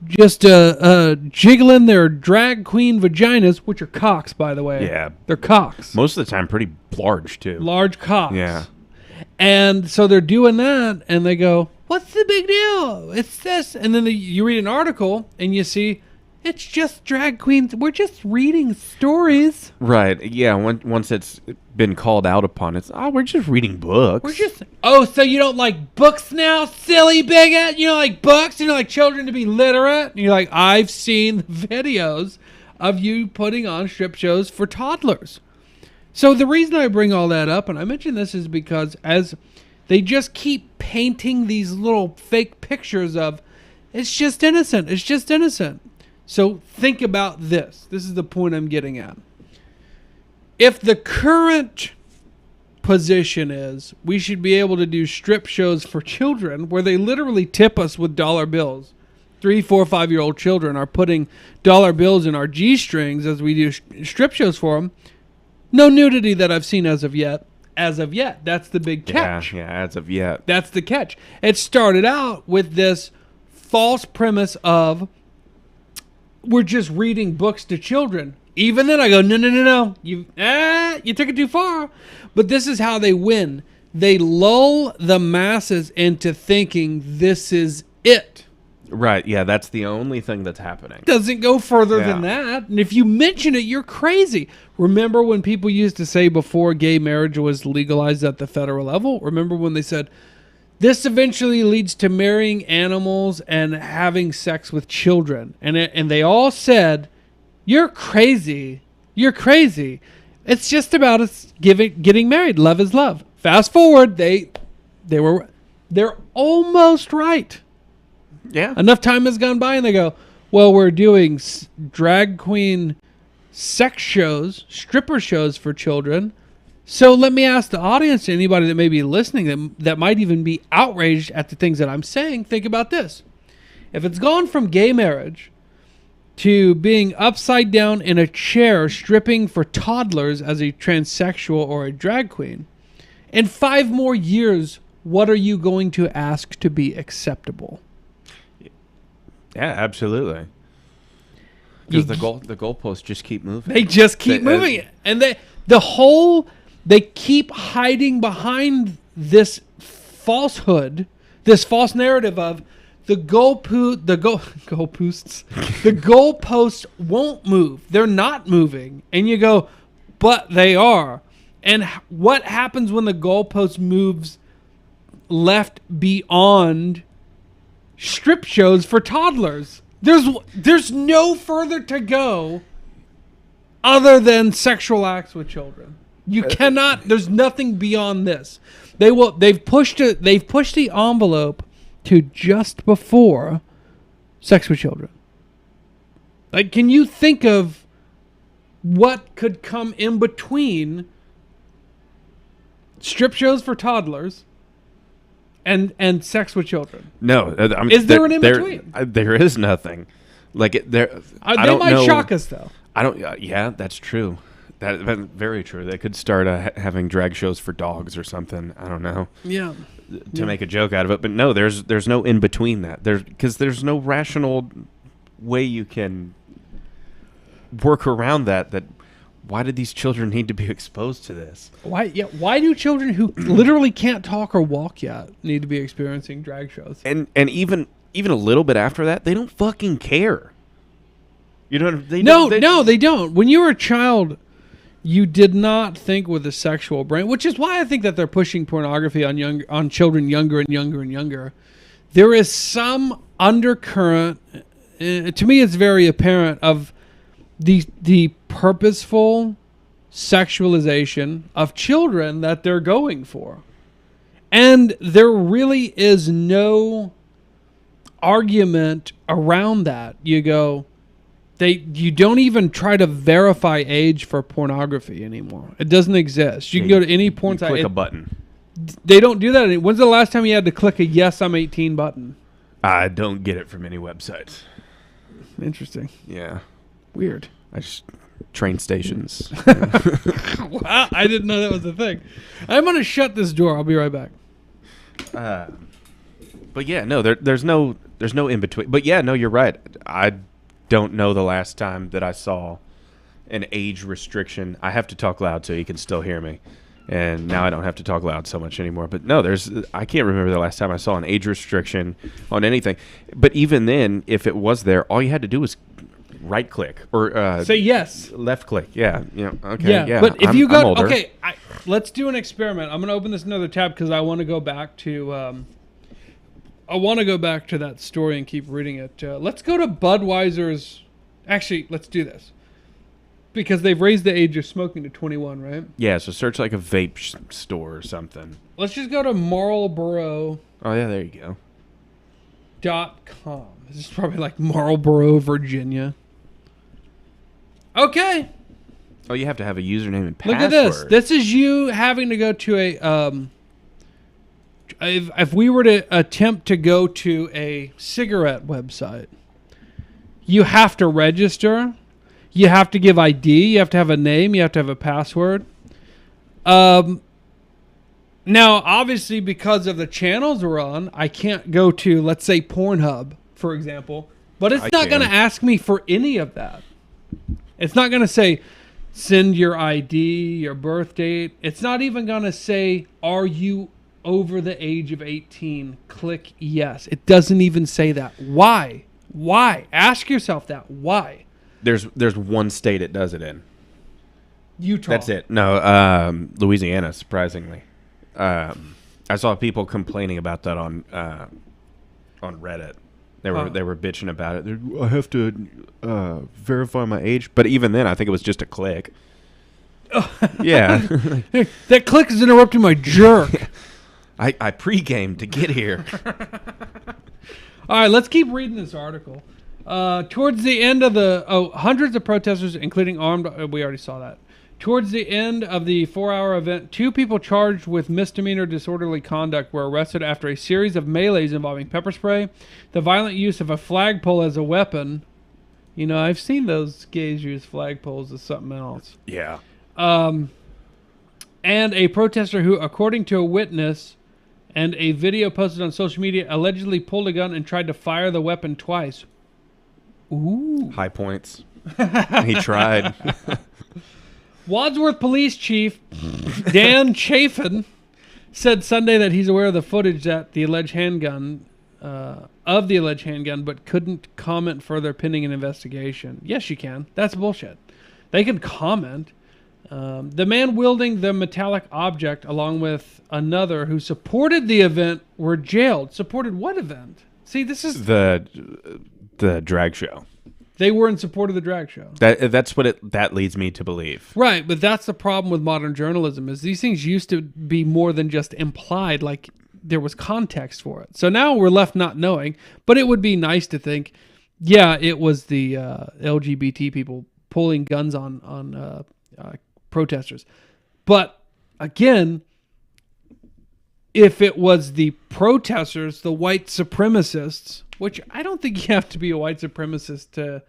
just jiggling their drag queen vaginas, which are cocks, by the way. Yeah. They're cocks. Most of the time, pretty large, too. Large cocks. Yeah. And so they're doing that, and they go, what's the big deal? It's this. And then you read an article, and you see, it's just drag queens. We're just reading stories. Right. Yeah. Once it's been called out upon, it's, we're just reading books. We're just, so you don't like books now, silly bigot? You don't like books? You don't like children to be literate? And you're like, I've seen the videos of you putting on strip shows for toddlers. So the reason I bring all that up, and I mention this, is because as they just keep painting these little fake pictures of, it's just innocent. It's just innocent. So think about this. This is the point I'm getting at. If the current position is we should be able to do strip shows for children where they literally tip us with dollar bills, 3, 4, 5-year-old children are putting dollar bills in our G-strings as we do strip shows for them. No nudity that I've seen as of yet. As of yet. That's the big catch. Yeah, as of yet. That's the catch. It started out with this false premise of we're just reading books to children. Even then I go, no. You took it too far. But this is how they win. They lull the masses into thinking this is it. Right, yeah, that's the only thing that's happening. Doesn't go further than that. And if you mention it, you're crazy. Remember when people used to say before gay marriage was legalized at the federal level? Remember when they said, this eventually leads to marrying animals and having sex with children. And they all said, you're crazy. You're crazy. It's just about us getting married. Love is love. Fast forward, they're almost right. Yeah. Enough time has gone by and they go, well, we're doing drag queen sex shows, stripper shows for children. So let me ask the audience, anybody that may be listening that might even be outraged at the things that I'm saying, think about this. If it's gone from gay marriage to being upside down in a chair stripping for toddlers as a transsexual or a drag queen, in 5 more years, what are you going to ask to be acceptable? Yeah, absolutely. Because the goalposts just keep moving. They just keep moving it. And they keep hiding behind this falsehood, this false narrative of the goalposts. The goalposts won't move. They're not moving. And you go, but they are. And what happens when the goalpost moves left beyond strip shows for toddlers? There's no further to go other than sexual acts with children. You cannot. There's nothing beyond this. They've pushed the envelope to just before sex with children. Like, can you think of what could come in between strip shows for toddlers and sex with children? No, is there an in between? There is nothing. Like they might shock us though. I don't. Yeah, that's true. That's very true. They could start having drag shows for dogs or something. I don't know. Yeah. To make a joke out of it, but no, there's no in between that. Because there's no rational way you can work around that. Why did these children need to be exposed to this? Why do children who literally can't talk or walk yet need to be experiencing drag shows? And even a little bit after that, they don't fucking care. You know, they don't. When you were a child, you did not think with a sexual brain, which is why I think that they're pushing pornography on children younger and younger and younger. There is some undercurrent. To me, it's very apparent of the purposeful sexualization of children that they're going for. And there really is no argument around that. You go, you don't even try to verify age for pornography anymore. It doesn't exist. You can go to any porn site. Click a button. They don't do that. When's the last time you had to click a yes, I'm 18 button? I don't get it from any websites. Interesting. Yeah. Weird. I just train stations. Wow, I didn't know that was a thing. I'm going to shut this door. I'll be right back. But yeah, no, there's no There's no in between. But yeah, no, you're right. I don't know the last time that I saw an age restriction. I have to talk loud so you can still hear me. And now I don't have to talk loud so much anymore. But no, I can't remember the last time I saw an age restriction on anything. But even then, if it was there, all you had to do was right click or say yes, left click. Yeah, okay, yeah. But if I'm you go, older. okay, let's do an experiment. I'm going to open this another tab because I want to go back to. I want to go back to that story and keep reading it. Let's go to Budweiser's. Actually, let's do this. Because they've raised the age of smoking to 21, right? Yeah, so search like a vape store or something. Let's just go to Marlboro.com. Oh, yeah, there you go. This is probably like Marlboro, Virginia. Okay. Oh, you have to have a username and password. Look at this. This is you having to go to a... if we were to attempt to go to a cigarette website, you have to register. You have to give ID. You have to have a name. You have to have a password. Now, obviously, because of the channels we're on, I can't go to, let's say, Pornhub, for example. But it's not going to ask me for any of that. It's not going to say, send your ID, your birth date. It's not even going to say, are you over the age of 18? Click yes. It doesn't even say that. Why? Why? Ask yourself that. Why? There's one state it does it in. Utah. That's it. No, Louisiana, surprisingly. I saw people complaining about that on Reddit. They were bitching about it. I have to verify my age, but even then, I think it was just a click. Yeah, that click is interrupting my jerk. I pre-gamed to get here. All right, let's keep reading this article. Towards the end of hundreds of protesters, including armed, we already saw that. Towards the end of the 4-hour event, 2 people charged with misdemeanor disorderly conduct were arrested after a series of melees involving pepper spray, the violent use of a flagpole as a weapon. You know, I've seen those gays use flagpoles as something else. Yeah. And a protester who, according to a witness and a video posted on social media, allegedly pulled a gun and tried to fire the weapon twice. Ooh. High points. He tried. Wadsworth Police Chief Dan Chafin said Sunday that he's aware of the footage that the alleged handgun, but couldn't comment further pending an investigation. Yes, you can. That's bullshit. They can comment. The man wielding the metallic object, along with another who supported the event, were jailed. Supported what event? See, this is the drag show. They were in support of the drag show. That's what that leads me to believe. Right, but that's the problem with modern journalism is these things used to be more than just implied, like there was context for it. So now we're left not knowing, but it would be nice to think, yeah, it was the LGBT people pulling guns on protesters. But again, if it was the protesters, the white supremacists, which I don't think you have to be a white supremacist to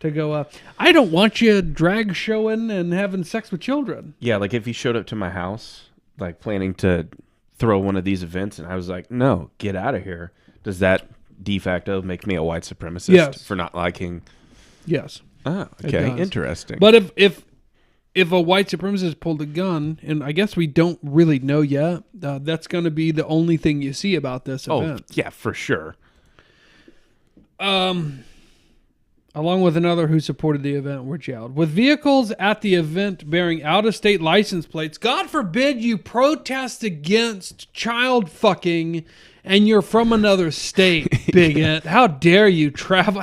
go up. I don't want you drag showing and having sex with children. Yeah, like if he showed up to my house, like planning to throw one of these events, and I was like, no, get out of here. Does that de facto make me a white supremacist for not liking? Yes. Oh, okay. Interesting. But if a white supremacist pulled a gun, and I guess we don't really know yet, that's going to be the only thing you see about this event. Oh, yeah, for sure. Along with another who supported the event, were jailed. With vehicles at the event bearing out-of-state license plates, God forbid you protest against child fucking and you're from another state, bigot. How dare you travel?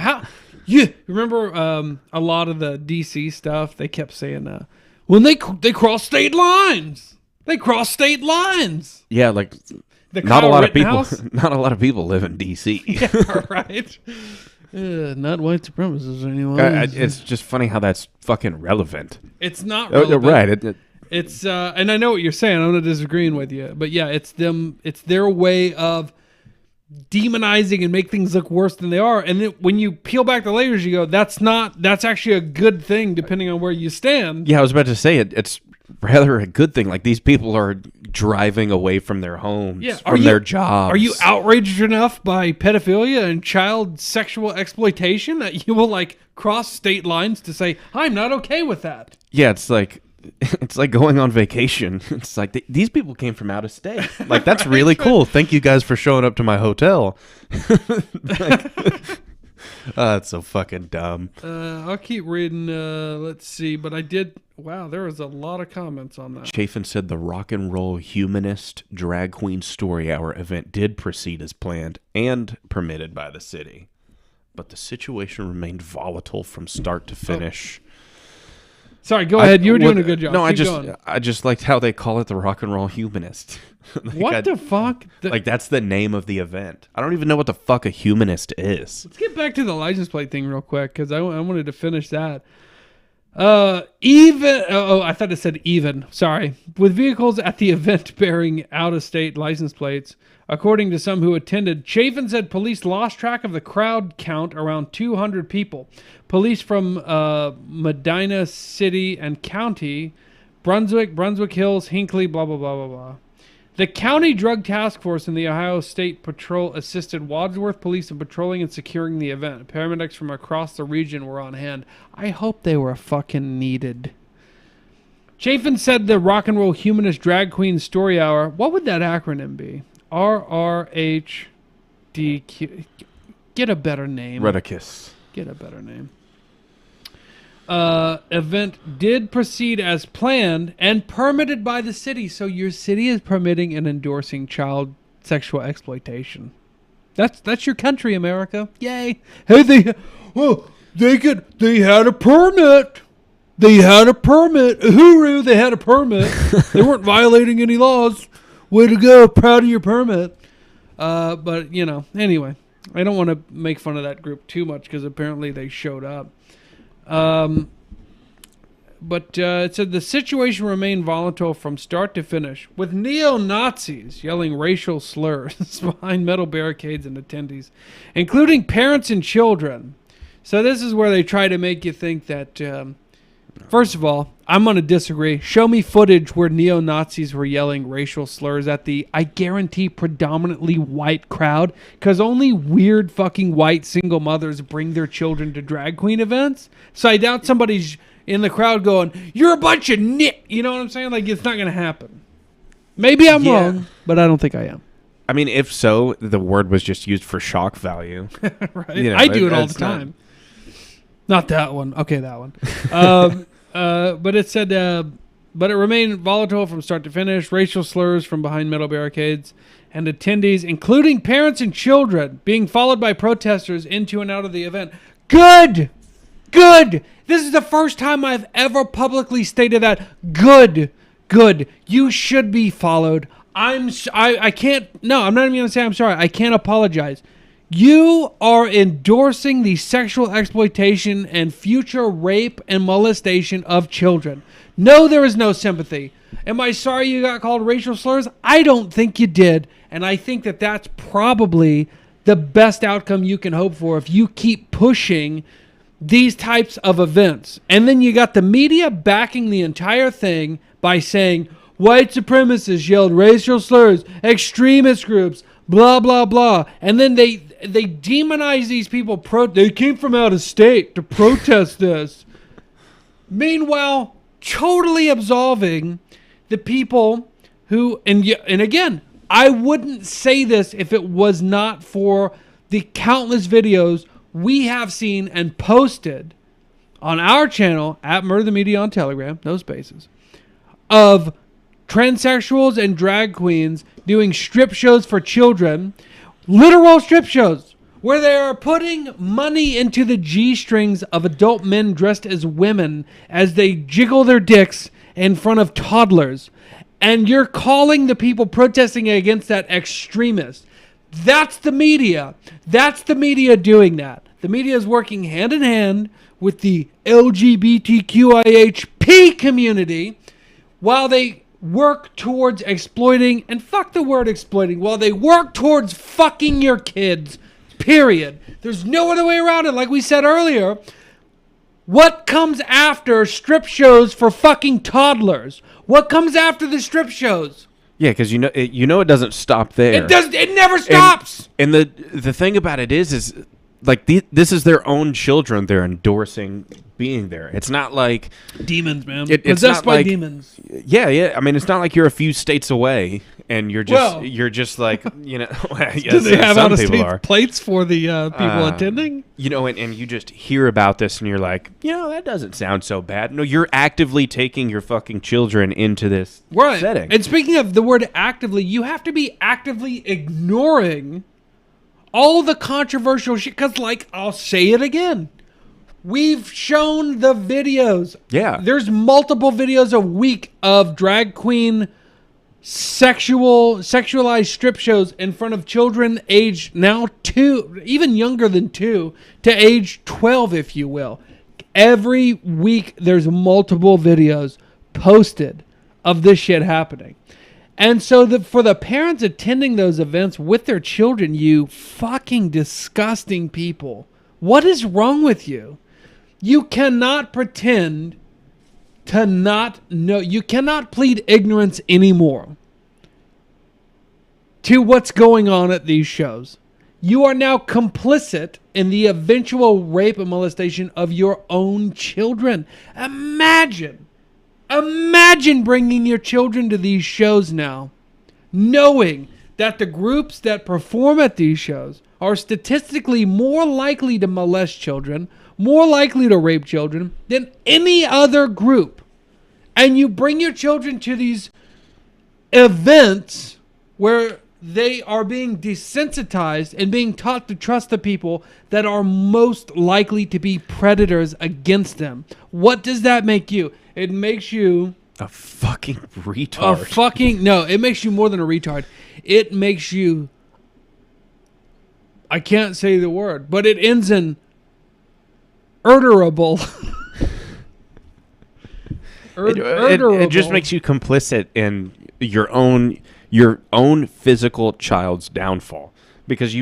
You remember a lot of the DC stuff? They kept saying, when they cross state lines. They cross state lines. Yeah, like not a lot of people live in DC. Yeah, right. Not white supremacists anymore. It's just funny how that's fucking relevant. It's not relevant. Right. It's and I know what you're saying. I'm not disagreeing with you, but yeah, it's their way of demonizing and make things look worse than they are. And then when you peel back the layers, you go, that's actually a good thing depending on where you stand. Yeah, I was about to say it's rather a good thing. Like, these people are driving away from their homes, from their jobs. Are you outraged enough by pedophilia and child sexual exploitation that you will, like, cross state lines to say, I'm not okay with that? Yeah, it's like going on vacation. It's like these people came from out of state. Like, that's Right, really right. cool. Thank you guys for showing up to my hotel. That's so fucking dumb. I'll keep reading. Let's see. But I did. Wow, there was a lot of comments on that. Chafin said the Rock and Roll Humanist Drag Queen Story Hour event did proceed as planned and permitted by the city, but the situation remained volatile from start to finish. Sorry, go ahead. You were doing a good job. No, Keep I just liked how they call it the Rock and Roll Humanist. What the fuck? Like, that's the name of the event. I don't even know what the fuck a humanist is. Let's get back to the license plate thing real quick because I wanted to finish that. I thought it said even. Sorry. With vehicles at the event bearing out-of-state license plates, according to some who attended, Chafin said police lost track of the crowd count around 200 people. Police from Medina City and County, Brunswick Hills, Hinckley, blah, blah, blah, blah, blah. The County Drug Task Force and the Ohio State Patrol assisted Wadsworth Police in patrolling and securing the event. Paramedics from across the region were on hand. I hope they were fucking needed. Chafin said the Rock and Roll Humanist Drag Queen Story Hour. What would that acronym be? RRHDQ. Get a better name. Redicus. Get a better name. Event did proceed as planned and permitted by the city. So your city is permitting and endorsing child sexual exploitation. That's your country, America. Yay! Hey, they had a permit. They had a permit. Hooroo! They had a permit. They weren't violating any laws. Way to go! Proud of your permit. But anyway, I don't want to make fun of that group too much because apparently they showed up. But it said the situation remained volatile from start to finish, with neo-Nazis yelling racial slurs behind metal barricades and attendees, including parents and children. So this is where they try to make you think that, first of all, I'm going to disagree. Show me footage where neo-Nazis were yelling racial slurs at the, I guarantee, predominantly white crowd, because only weird fucking white single mothers bring their children to drag queen events. So I doubt somebody's in the crowd going, you're a bunch of nit. You know what I'm saying? Like, it's not going to happen. Maybe I'm wrong, but I don't think I am. I mean, if so, the word was just used for shock value. Right? I do it all the time. Not that one. Okay, that one. But it said, but it remained volatile from start to finish. Racial slurs from behind metal barricades and attendees, including parents and children, being followed by protesters into and out of the event. Good! This is the first time I've ever publicly stated that. Good. You should be followed. I can't, no, I'm not even going to say I'm sorry. I can't apologize. You are endorsing the sexual exploitation and future rape and molestation of children. No, there is no sympathy. Am I sorry you got called racial slurs? I don't think you did. And I think that that's probably the best outcome you can hope for if you keep pushing these types of events. And then you got the media backing the entire thing by saying white supremacists yelled racial slurs, extremist groups, blah, blah, blah. And then they demonize these people. They came from out of state to protest this. Meanwhile, totally absolving the people who, and again, I wouldn't say this if it was not for the countless videos we have seen and posted on our channel at Murder the Media on Telegram, no spaces, of transsexuals and drag queens doing strip shows for children, literal strip shows, where they are putting money into the G-strings of adult men dressed as women as they jiggle their dicks in front of toddlers. And you're calling the people protesting against that extremist. That's the media. That's the media doing that. The media is working hand in hand with the LGBTQIHP community while they work towards exploiting, and fuck the word exploiting, while they work towards fucking your kids, period. There's no other way around it. Like we said earlier, What comes after strip shows for fucking toddlers? What comes after the strip shows? Yeah, because it doesn't stop there. It does. It never stops. And the thing about it is like this is their own children they're endorsing being there. It's not like demons, man. It's Possessed not by like, demons. Yeah. I mean, it's not like you're a few states away and you're just like, you know. Yes, Do they have some out of people state are. plates for the people attending? You know, and you just hear about this and you're like, that doesn't sound so bad. No, you're actively taking your fucking children into this setting. And speaking of the word actively, you have to be actively ignoring all the controversial shit. Because, like, I'll say it again. We've shown the videos. Yeah. There's multiple videos a week of drag queen sexualized strip shows in front of children aged now 2, even younger than 2, to age 12, if you will. Every week there's multiple videos posted of this shit happening. And so for the parents attending those events with their children, you fucking disgusting people, what is wrong with you? You cannot pretend to not know. You cannot plead ignorance anymore to what's going on at these shows. You are now complicit in the eventual rape and molestation of your own children. Imagine bringing your children to these shows now, knowing that the groups that perform at these shows are statistically more likely to molest children, more likely to rape children than any other group. And you bring your children to these events where they are being desensitized and being taught to trust the people that are most likely to be predators against them. What does that make you? It makes you a fucking retard. No, it makes you more than a retard. It makes you, I can't say the word, but it ends in urderable. It just makes you complicit in your own physical child's downfall, because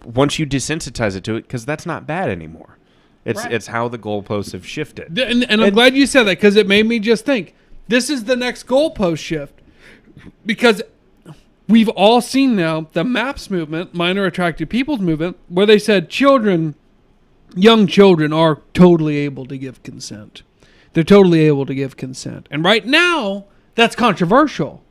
once you desensitize it to it, because that's not bad anymore. It's how the goalposts have shifted. And I'm glad you said that, because it made me just think, this is the next goalpost shift. Because we've all seen now the MAPS movement, minor attracted people's movement, where they said young children are totally able to give consent. They're totally able to give consent. And right now, that's controversial.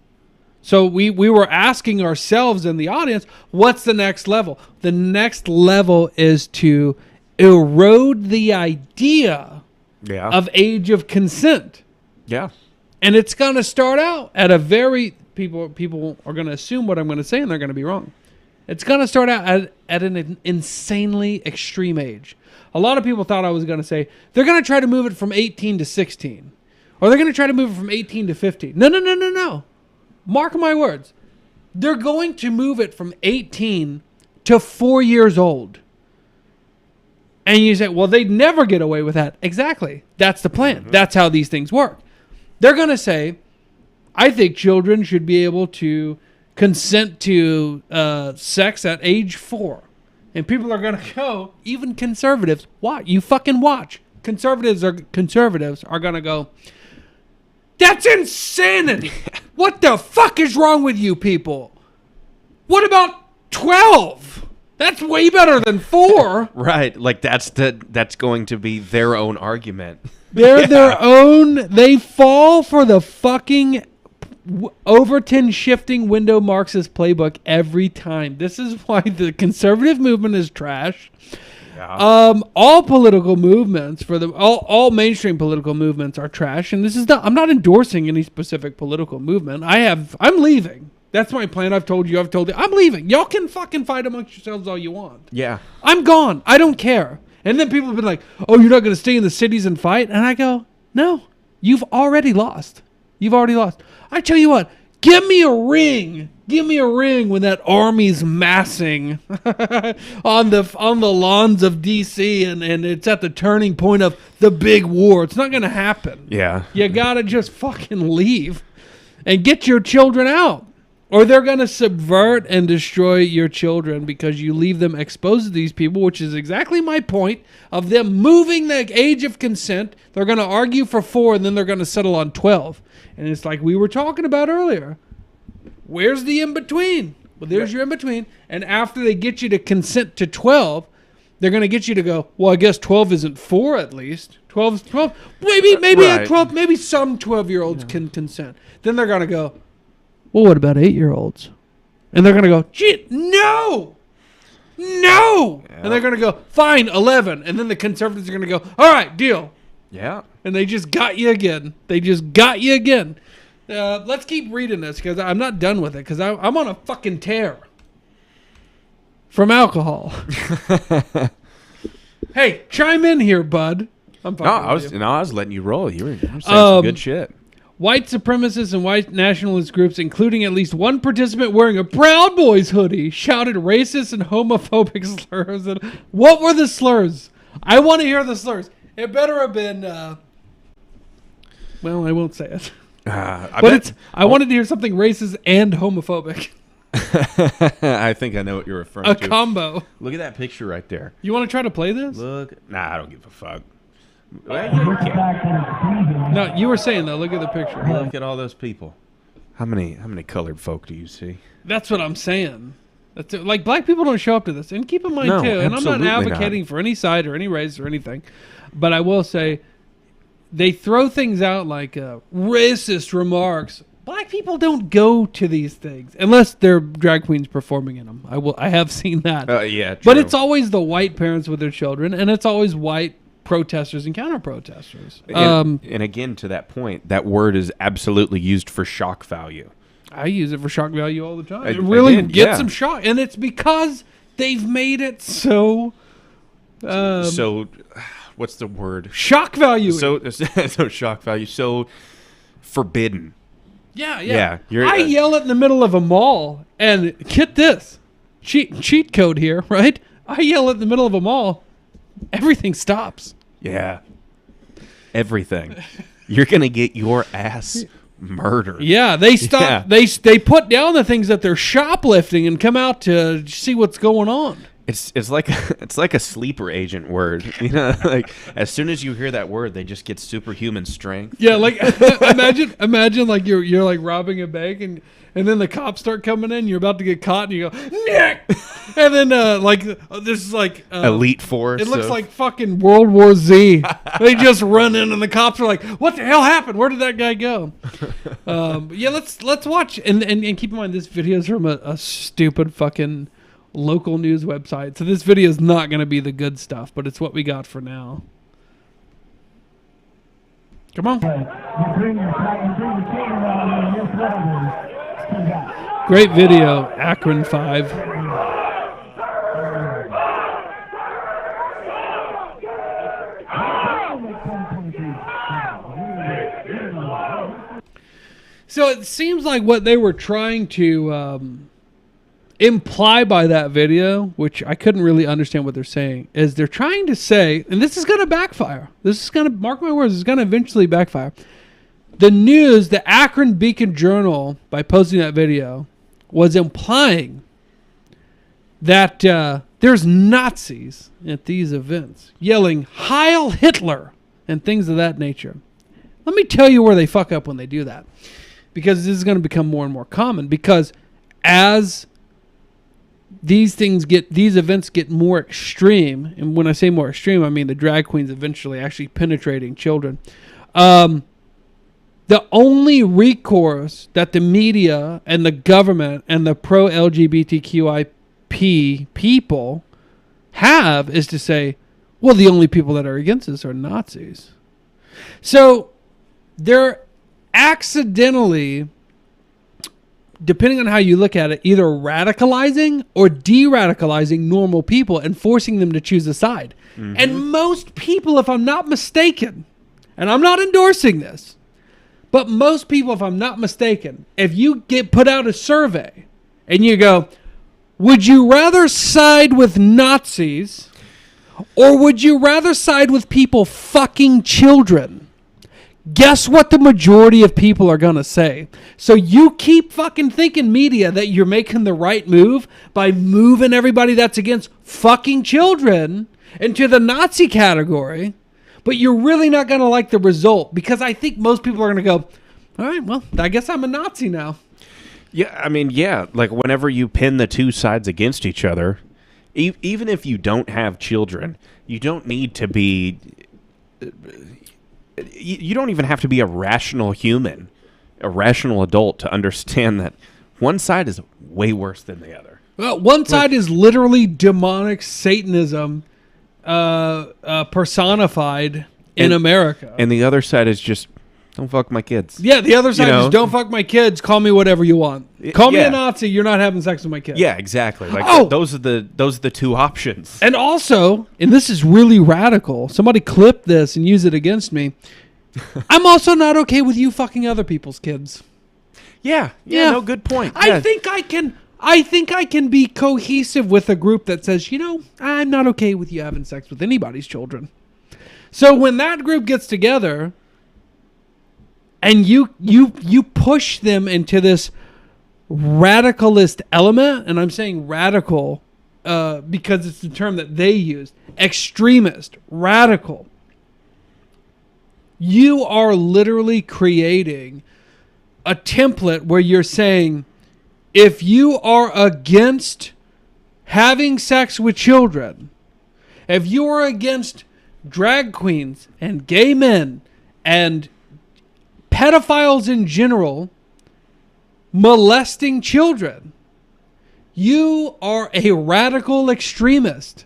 So we were asking ourselves in the audience, what's the next level? The next level is to erode the idea of age of consent. Yeah. And it's going to start out at a very... People are going to assume what I'm going to say, and they're going to be wrong. It's going to start out at an insanely extreme age. A lot of people thought I was going to say, they're going to try to move it from 18 to 16. Or they're going to try to move it from 18 to 15. No. Mark my words. They're going to move it from 18 to 4 years old. And you say, well, they'd never get away with that. Exactly. That's the plan. Mm-hmm. That's how these things work. They're going to say, I think children should be able to consent to sex at age 4. And people are going to go, even conservatives, you fucking watch. Conservatives are going to go, that's insanity. What the fuck is wrong with you people? What about 12? That's way better than 4. Right. Like that's going to be their own argument. They're their own. They fall for the fucking Overton shifting window Marxist playbook every time. This is why the conservative movement is trash. Yeah. All political movements all mainstream political movements are trash, and I'm not endorsing any specific political movement. I'm leaving. That's my plan. I've told you. I'm leaving. Y'all can fucking fight amongst yourselves all you want. Yeah. I'm gone. I don't care. And then people have been like, "Oh, you're not going to stay in the cities and fight?" And I go, "No. You've already lost. I tell you what, give me a ring. Give me a ring when that army's massing on the lawns of D.C. and it's at the turning point of the big war. It's not going to happen. Yeah. You got to just fucking leave and get your children out. Or they're going to subvert and destroy your children because you leave them exposed to these people, which is exactly my point of them moving the age of consent. They're going to argue for 4 and then they're going to settle on 12. And it's like we were talking about earlier. Where's the in-between? Well, there's your in-between. And after they get you to consent to 12, they're going to get you to go, well, I guess 12 isn't 4 at least. 12 is 12. Maybe Right. at 12, maybe some 12-year-olds can consent. Then they're going to go, well, what about 8-year-olds? And they're going to go, gee, no. Yeah. And they're going to go, fine, 11. And then the conservatives are going to go, all right, deal. Yeah. And they just got you again. Let's keep reading this because I'm not done with it because I'm on a fucking tear from alcohol. Hey, chime in here, bud. I was letting you roll. You were saying some good shit. White supremacists and white nationalist groups, including at least one participant wearing a Proud Boys hoodie, shouted racist and homophobic slurs. And what were the slurs? I want to hear the slurs. It better have been. Well, I won't say it. I wanted to hear something racist and homophobic. I think I know what you're referring to. A combo. Look at that picture right there. You want to try to play this? Nah, I don't give a fuck. No, you were saying though. Look at the picture. Look at all those people. How many colored folk do you see? That's what I'm saying. That's it. Like black people don't show up to this, and keep in mind No, too. And I'm not absolutely advocating for any side or any race or anything, but I will say they throw things out like racist remarks. Black people don't go to these things unless they're drag queens performing in them. I have seen that. Yeah, true. But it's always the white parents with their children, and it's always white protesters and counter-protesters. And again, to that point, that word is absolutely used for shock value. I use it for shock value all the time. It really gets some shock, and it's because they've made it so. So, what's the word? Shock value. So shock value. So forbidden. Yeah. Yeah, I yell it in the middle of a mall, and get this, cheat code here, right? I yell it in the middle of a mall, everything stops. Yeah. Everything. You're gonna get your ass murdered. Yeah, they stop. Yeah. They put down the things that they're shoplifting and come out to see what's going on. It's like a sleeper agent word. You know, like as soon as you hear that word, they just get superhuman strength. Yeah, like imagine like you're like robbing a bank and then the cops start coming in. You're about to get caught and you go Nick, and then this is like elite force. It looks like fucking World War Z. They just run in and the cops are like, "What the hell happened? Where did that guy go?" Yeah, let's watch and keep in mind this video is from a stupid fucking local news website. So this video is not going to be the good stuff, but it's what we got for now. Come on. Great video, Akron 5. So it seems like what they were trying to imply by that video, which I couldn't really understand what they're saying, is they're trying to say, and this is going to backfire. This is going to, mark my words, it's going to eventually backfire. The news, the Akron Beacon Journal, by posting that video, was implying that there's Nazis at these events yelling Heil Hitler and things of that nature. Let me tell you where they fuck up when they do that, because this is going to become more and more common, because as these events get more extreme, and when I say more extreme, I mean the drag queens eventually actually penetrating children. The only recourse that the media and the government and the pro-LGBTQIP people have is to say, well, the only people that are against this are Nazis. So they're accidentally, depending on how you look at it, either radicalizing or de-radicalizing normal people and forcing them to choose a side. Mm-hmm. And most people, if I'm not mistaken, and I'm not endorsing this, but most people, if I'm not mistaken, if you get put out a survey and you go, would you rather side with Nazis or would you rather side with people fucking children? guess what the majority of people are going to say? So you keep fucking thinking, media, that you're making the right move by moving everybody that's against fucking children into the Nazi category, but you're really not going to like the result, because I think most people are going to go, all right, well, I guess I'm a Nazi now. Yeah, I mean, yeah, like whenever you pin the two sides against each other, even if you don't have children, you don't need to be... You don't even have to be a rational human, a rational adult to understand that one side is way worse than the other. Well, one side is literally demonic Satanism personified in America. And the other side is just, don't fuck my kids. Yeah, the other side is, don't fuck my kids, call me whatever you want. Call me a Nazi, you're not having sex with my kids. Yeah, exactly. Like those are the two options. And also, and this is really radical, somebody clip this and use it against me, I'm also not okay with you fucking other people's kids. Yeah, no, good point. I think I can be cohesive with a group that says, I'm not okay with you having sex with anybody's children. So when that group gets together and you push them into this radicalist element, and I'm saying radical because it's the term that they used, extremist, radical, you are literally creating a template where you're saying, if you are against having sex with children, if you are against drag queens and gay men and pedophiles in general molesting children, you are a radical extremist.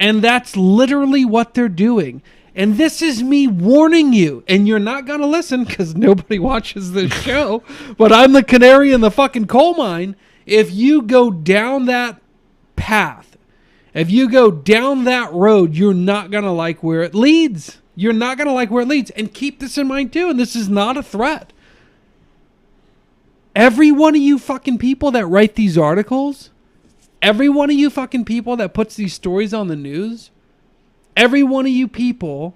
And that's literally what they're doing. And this is me warning you, and you're not going to listen because nobody watches this show, but I'm the canary in the fucking coal mine. If you go down that path, if you go down that road, you're not going to like where it leads. You're not going to like where it leads. And keep this in mind too, and this is not a threat. Every one of you fucking people that write these articles, every one of you fucking people that puts these stories on the news, every one of you people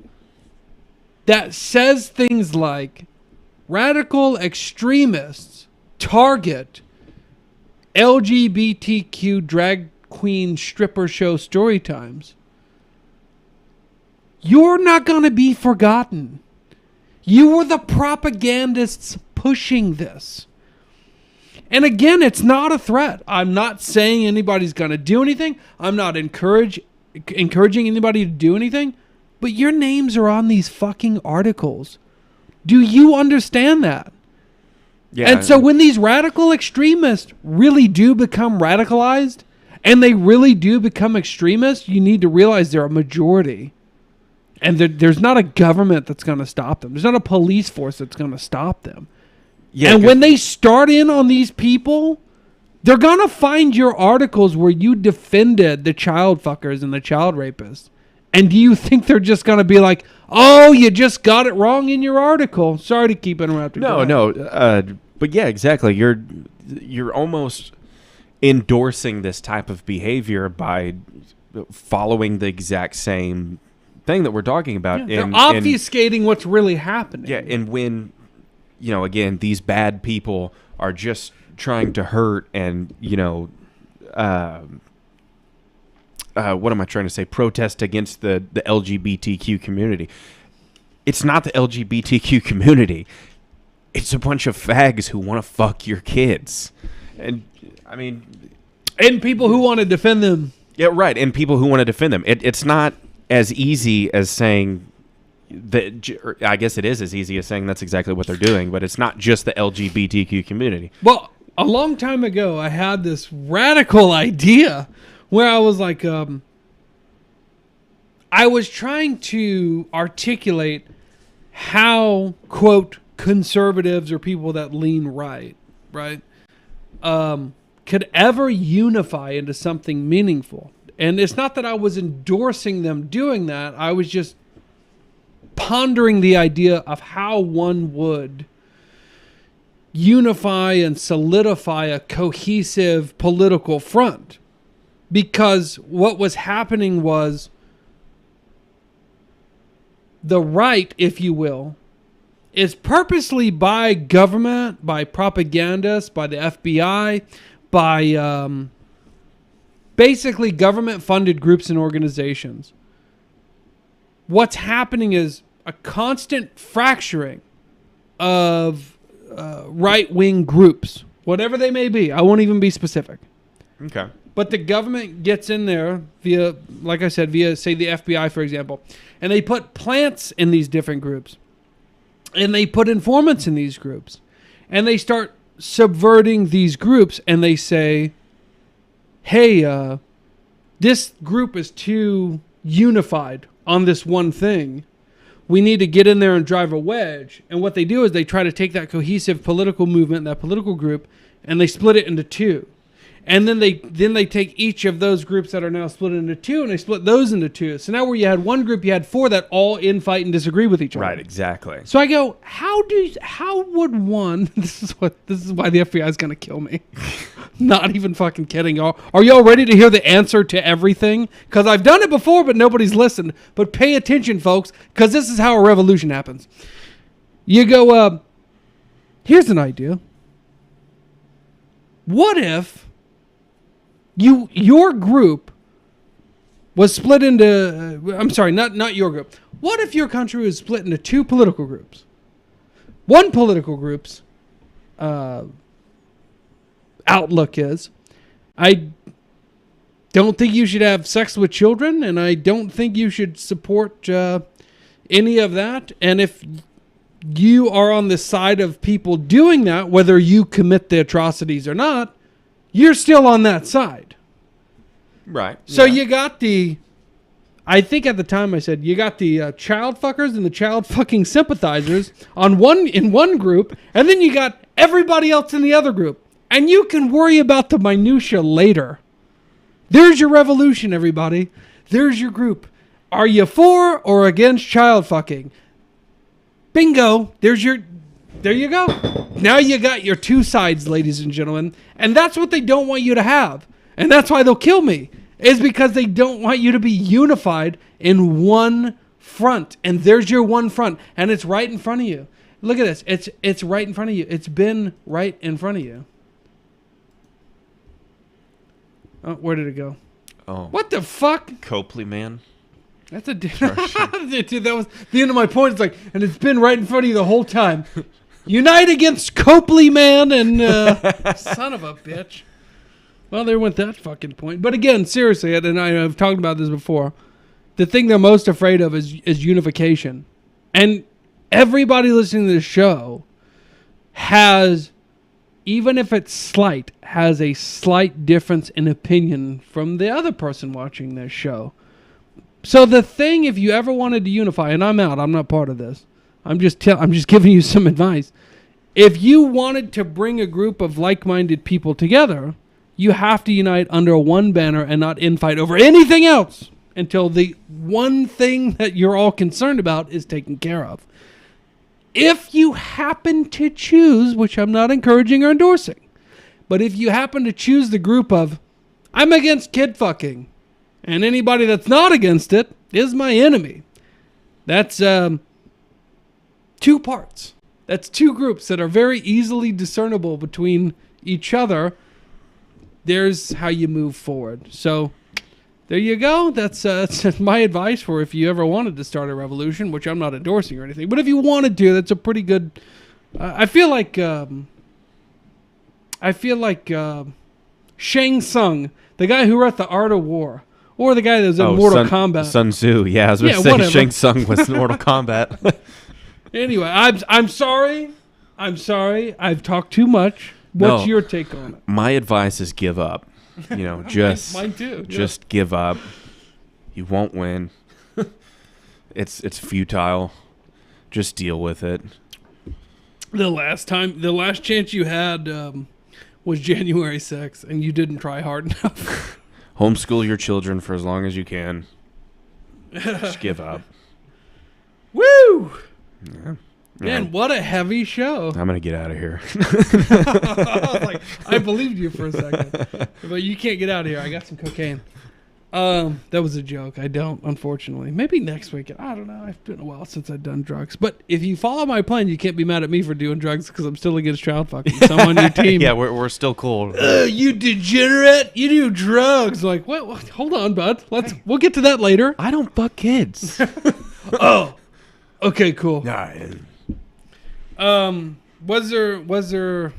that says things like radical extremists target LGBTQ drag queen stripper show story times, you're not going to be forgotten. You were the propagandists pushing this. And again, it's not a threat. I'm not saying anybody's going to do anything. I'm not encouraging anybody to do anything, but your names are on these fucking articles. Do you understand that? Yeah. And so when these radical extremists really do become radicalized and they really do become extremists, you need to realize they're a majority. And there's not a government that's going to stop them. There's not a police force that's going to stop them. Yeah, and when they start in on these people, they're going to find your articles where you defended the child fuckers and the child rapists. And do you think they're just going to be like, oh, you just got it wrong in your article? Sorry to keep interrupting. No. But yeah, exactly. You're almost endorsing this type of behavior by following the exact same thing that we're talking about. Yeah, they're obfuscating what's really happening. Yeah, and when, again, these bad people are just trying to hurt and, what am I trying to say? Protest against the LGBTQ community. It's not the LGBTQ community. It's a bunch of fags who want to fuck your kids. And, I mean... And people who want to defend them. Yeah, right. And people who want to defend them. It's not as easy as saying... I guess it is as easy as saying that's exactly what they're doing, but it's not just the LGBTQ community. Well, a long time ago, I had this radical idea where I was like, I was trying to articulate how, quote, conservatives or people that lean right, could ever unify into something meaningful. And it's not that I was endorsing them doing that. I was just pondering the idea of how one would unify and solidify a cohesive political front. Because what was happening was the right, if you will, is purposely by government, by propagandists, by the FBI, by basically government-funded groups and organizations. What's happening is a constant fracturing of right-wing groups, whatever they may be. I won't even be specific. Okay. But the government gets in there via, like I said, via, say, the FBI, for example, and they put plants in these different groups. And they put informants in these groups. And they start subverting these groups, and they say, hey, this group is too unified on this one thing. We need to get in there and drive a wedge. And what they do is they try to take that cohesive political movement, that political group, and they split it into two. And then they take each of those groups that are now split into two, and they split those into two. So now where you had one group, you had four that all infight and disagree with each other. Right, exactly. So I go, how would one? This is why the FBI is gonna kill me. Not even fucking kidding, y'all. Are y'all ready to hear the answer to everything? Because I've done it before, but nobody's listened. But pay attention, folks, because this is how a revolution happens. You go, here's an idea. What if your group was split into... I'm sorry, not your group. What if your country was split into two political groups? One political group's outlook is, I don't think you should have sex with children, and I don't think you should support any of that. And if you are on the side of people doing that, whether you commit the atrocities or not, you're still on that side. Right. So you got the... I think at the time I said you got the child fuckers and the child fucking sympathizers in one group, and then you got everybody else in the other group. And you can worry about the minutia later. There's your revolution, everybody. There's your group. Are you for or against child fucking? Bingo. There you go. Now you got your two sides, ladies and gentlemen. And that's what they don't want you to have. And that's why they'll kill me. Is because they don't want you to be unified in one front. And there's your one front. And it's right in front of you. Look at this. It's right in front of you. It's been right in front of you. Oh, where did it go? Oh. What the fuck? Copley, man. That's a dude, that was the end of my point. It's like, and it's been right in front of you the whole time. Unite against Copley, man, and son of a bitch. Well, there went that fucking point. But again, seriously, and I've talked about this before. The thing they're most afraid of is unification, and everybody listening to this show has, even if it's slight, has a slight difference in opinion from the other person watching this show. So the thing, if you ever wanted to unify, and I'm out, I'm not part of this. I'm just giving you some advice. If you wanted to bring a group of like-minded people together, you have to unite under one banner and not infight over anything else until the one thing that you're all concerned about is taken care of. If you happen to choose, which I'm not encouraging or endorsing, but if you happen to choose the group of, I'm against kid fucking, and anybody that's not against it is my enemy. That's two parts. That's two groups that are very easily discernible between each other. There's how you move forward. So there you go. That's my advice for if you ever wanted to start a revolution, which I'm not endorsing or anything. But if you wanted to, that's a pretty good... I feel like Shang Tsung, the guy who wrote The Art of War, or the guy that was in Mortal Kombat. Sun Tzu, yeah. I was going to say whatever. Shang Tsung was Mortal Kombat. Anyway, I'm sorry. I've talked too much. What's your take on it? My advice is give up. Just mine too. Just give up. You won't win. It's futile. Just deal with it. The last chance you had was January 6th, and you didn't try hard enough. Homeschool your children for as long as you can. Just give up. Woo! Yeah. Man, what a heavy show. I'm going to get out of here. I was like, I believed you for a second. But you can't get out of here. I got some cocaine. That was a joke. I don't, unfortunately. Maybe next week. I don't know. It's been a while since I've done drugs. But if you follow my plan, you can't be mad at me for doing drugs because I'm still against child fucking. So I'm on your team. Yeah, we're still cool. You degenerate! You do drugs. Like, what? Hold on, bud. We'll get to that later. I don't fuck kids. Oh, okay, cool. Nah. Was there?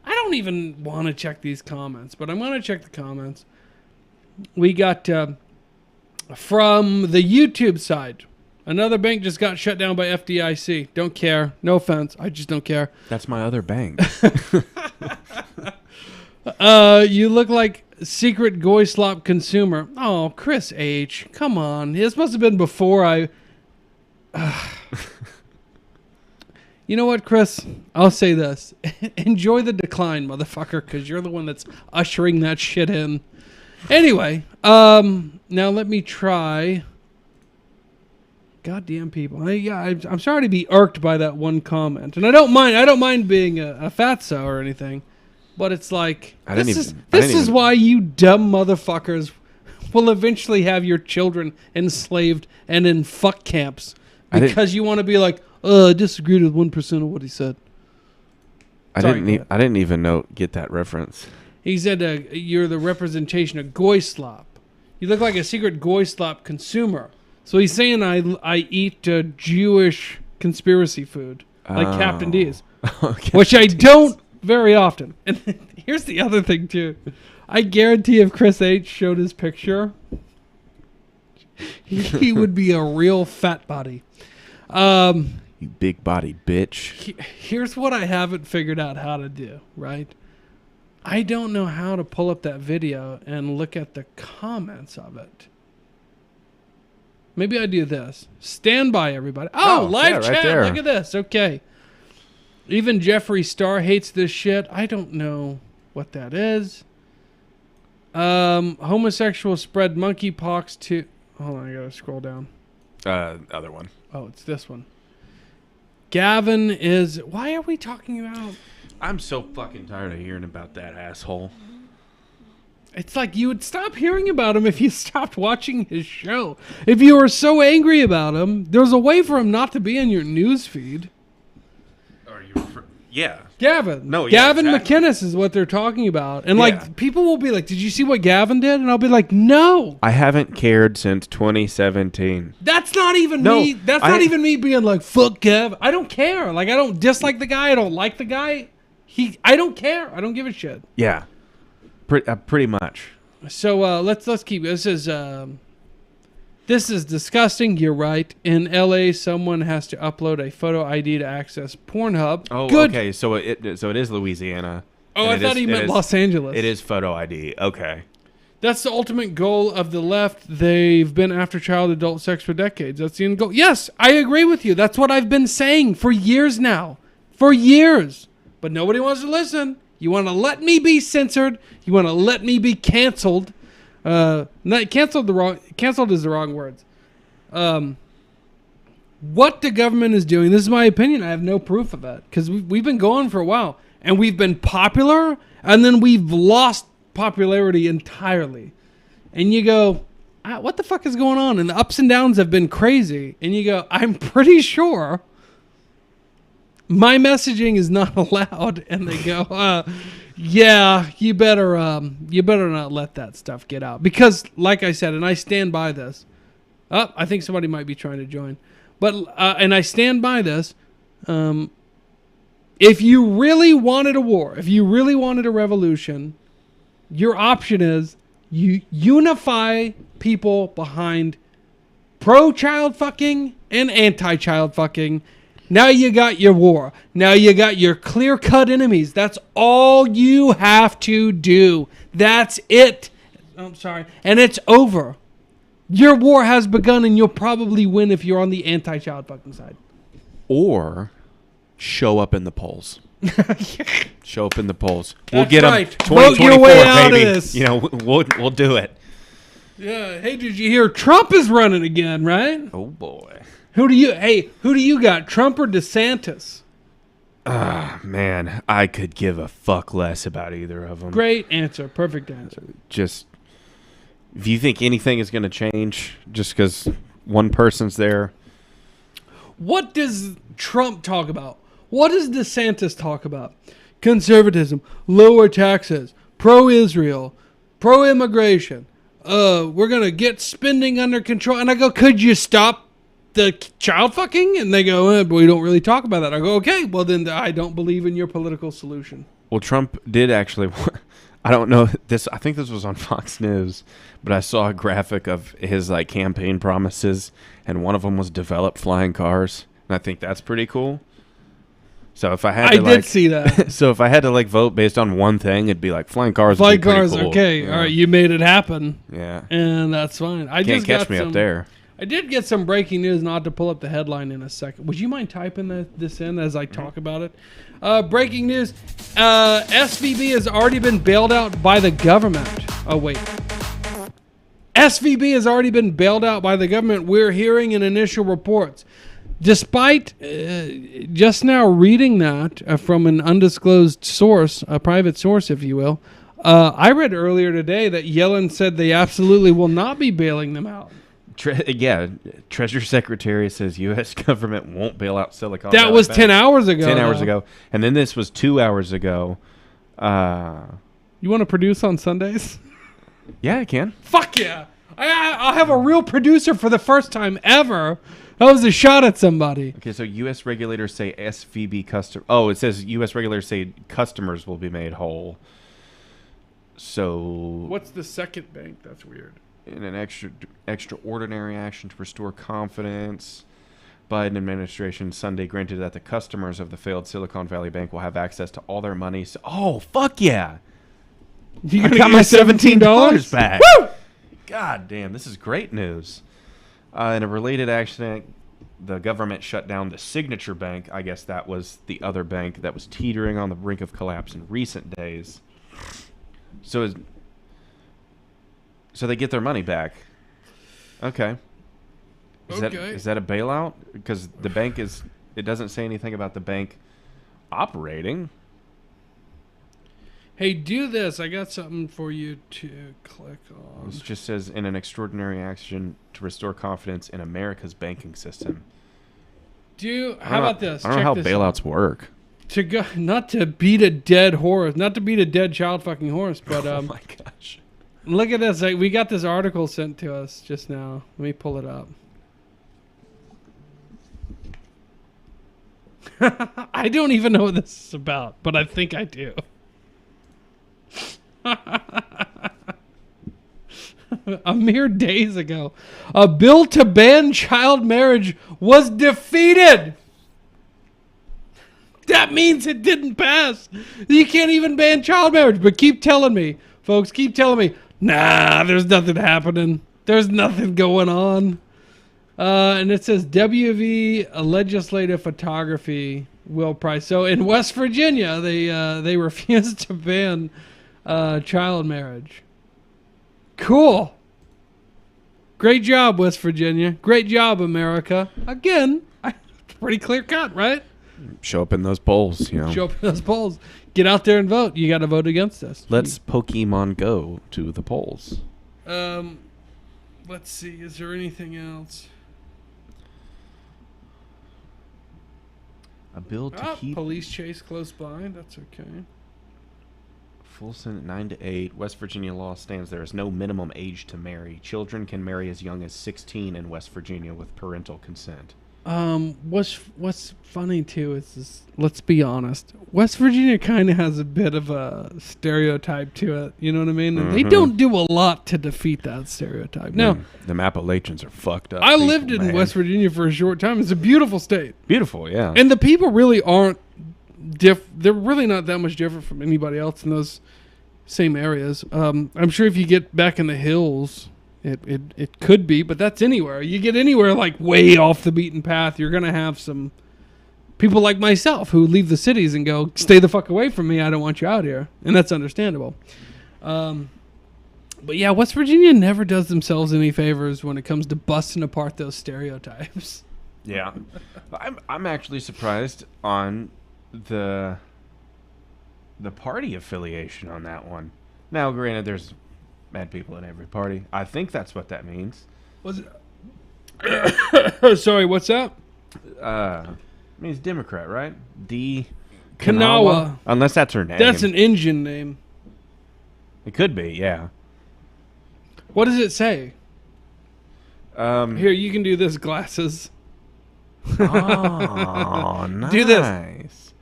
I don't even want to check these comments, but I'm going to check the comments. We got from the YouTube side. Another bank just got shut down by FDIC. Don't care. No offense. I just don't care. That's my other bank. You look like secret goy slop consumer. Oh, Chris H. Come on. This must have been before I... You know what, Chris? I'll say this. Enjoy the decline, motherfucker, because you're the one that's ushering that shit in. Anyway, now let me try. Goddamn people! I'm sorry to be irked by that one comment, and I don't mind being a fatso or anything, but it's like this is why you dumb motherfuckers will eventually have your children enslaved and in fuck camps because you want to be like, I disagreed with 1% of what he said. I didn't even get that reference. He said, you're the representation of goy slop. You look like a secret goy slop consumer. So he's saying I eat Jewish conspiracy food, like Captain D's, which I don't very often. And here's the other thing, too. I guarantee if Chris H. showed his picture, he would be a real fat body. You big body bitch. Here's what I haven't figured out how to do, right? I don't know how to pull up that video and look at the comments of it. Maybe I do this. Stand by, everybody. Oh, live chat. Right, look at this. Okay. Even Jeffree Star hates this shit. I don't know what that is. Homosexual spread monkeypox to... Hold on, I gotta scroll down. Other one. Oh, it's this one. Gavin is... Why are we talking about... I'm so fucking tired of hearing about that asshole. It's like you would stop hearing about him if you stopped watching his show. If you were so angry about him, there's a way for him not to be in your news feed. Yeah. Gavin. No, yeah, Gavin exactly. McInnes is what they're talking about. And like people will be like, did you see what Gavin did? And I'll be like, no. I haven't cared since 2017. That's not even me. That's not even me being like, fuck Gavin. I don't care. Like, I don't dislike the guy. I don't like the guy. I don't care. I don't give a shit. Yeah. Pretty much. So let's keep this is disgusting. You're right. In LA, someone has to upload a photo ID to access Pornhub. Oh, good. Okay. So it is Louisiana. Oh, I thought he meant Los Angeles. It is photo ID. Okay. That's the ultimate goal of the left. They've been after child adult sex for decades. That's the end goal. Yes, I agree with you. That's what I've been saying for years now. For years. But nobody wants to listen. You want to let me be censored. You want to let me be canceled. Canceled is the wrong words. What the government is doing, this is my opinion. I have no proof of it because we've been going for a while and we've been popular and then we've lost popularity entirely. And you go, what the fuck is going on? And the ups and downs have been crazy. And you go, I'm pretty sure my messaging is not allowed. And they go, yeah, you better not let that stuff get out. Because, like I said, and I stand by this. I think somebody might be trying to join. But, and I stand by this. If you really wanted a war, if you really wanted a revolution, your option is you unify people behind pro-child fucking and anti-child fucking. Now you got your war. Now you got your clear-cut enemies. That's all you have to do. That's it. I'm sorry. And it's over. Your war has begun and you'll probably win if you're on the anti-child fucking side. Or show up in the polls. Show up in the polls. We'll get right. them 2024, Vote your way out baby. of this. You know, we'll do it. Yeah. Hey, did you hear Trump is running again, right? Oh, boy. Who do you got, Trump or DeSantis? Man, I could give a fuck less about either of them. Great answer. Perfect answer. Just, If you think anything is going to change just because one person's there, What does Trump talk about? What does DeSantis talk about? Conservatism, lower taxes, pro-Israel, pro-immigration. We're going to get spending under control. And I go, could you stop the child fucking? And they go, but we don't really talk about that. I go, okay, well then I don't believe in your political solution. well, Trump did actually. I don't know this. I think this was on Fox News, but I saw a graphic of his like campaign promises, and one of them was develop flying cars, and I think that's pretty cool. So if I had, to, I did see that. So if I had to like vote based on one thing, it'd be like flying cars. Flight would be pretty cars, cool. okay. Yeah. All right, you made it happen. Yeah. And that's fine. I Can't just catch got me some, up there. I did get some breaking news, and I'll have to pull up the headline in a second. Would you mind typing this in as I talk about it? Breaking news. SVB has already been bailed out by the government. Oh, wait. SVB has already been bailed out by the government. We're hearing in initial reports. Despite just now reading that from an undisclosed source, a private source, if you will, I read earlier today that Yellen said they absolutely will not be bailing them out. Treasury Secretary says U.S. government won't bail out Silicon That Valley was Bank. 10 hours ago. 10 hours though. ago. And then this was 2 hours ago. You want to produce on Sundays? Yeah, I can. Fuck yeah. I'll have a real producer for the first time ever. That was a shot at somebody. Okay, so U.S. regulators say SVB customer. Oh, it says U.S. regulators say customers will be made whole. So, What's the second bank? That's weird. in an extraordinary action to restore confidence, Biden administration Sunday granted that the customers of the failed Silicon Valley Bank will have access to all their money. So, oh, fuck yeah! You I gonna got get my your $17 back. Woo! God damn, this is great news. In a related accident, the government shut down the Signature Bank. I guess that was the other bank that was teetering on the brink of collapse in recent days. So they get their money back. Okay. Is that a bailout? Because the bank is... It doesn't say anything about the bank operating. Hey, do this. I got something for you to click on. It just says, in an extraordinary action to restore confidence in America's banking system. How about this? I don't know how this bailouts work. To go, not to beat a dead horse, not to beat a dead child fucking horse, but Oh my gosh. look at this. We got this article sent to us just now. Let me pull it up. I don't even know what this is about, but I think I do. A mere days ago, a bill to ban child marriage was defeated. That means it didn't pass. You can't even ban child marriage. But keep telling me, folks, keep telling me, nah, there's nothing happening. There's nothing going on. And it says WV legislative photography will price. So in West Virginia, they refused to ban child marriage. Cool. Great job, West Virginia. Great job, America. Again, pretty clear cut, right? Show up in those polls, you know. Show up in those polls. Get out there and vote. You got to vote against us. Let's Pokemon Go to the polls. Let's see. Is there anything else? A bill to keep Police chase close by. That's okay. full Senate 9-8. West Virginia law stands there is no minimum age to marry. Children can marry as young as 16 in West Virginia with parental consent. What's funny too is this, let's be honest. West Virginia kind of has a bit of a stereotype to it. You know what I mean? And they don't do a lot to defeat that stereotype. Now, the Appalachians are fucked up. I lived in West Virginia for a short time. It's a beautiful state. Beautiful, yeah. And the people really aren't they're really not that much different from anybody else in those same areas. I'm sure if you get back in the hills, it could be, but that's anywhere. You get anywhere like way off the beaten path, you're going to have some people like myself who leave the cities and go, stay the fuck away from me. I don't want you out here. And that's understandable. But yeah, West Virginia never does themselves any favors when it comes to busting apart those stereotypes. Yeah. I'm actually surprised on the party affiliation on that one. Now, granted, there's Mad people at every party. I think that's what that means. Was it? Sorry, what's that? It means Democrat, right? D. Kanawha. Unless that's her name. That's an Indian name. It could be, yeah. What does it say? Here, you can do this, glasses. Oh, nice. Do this.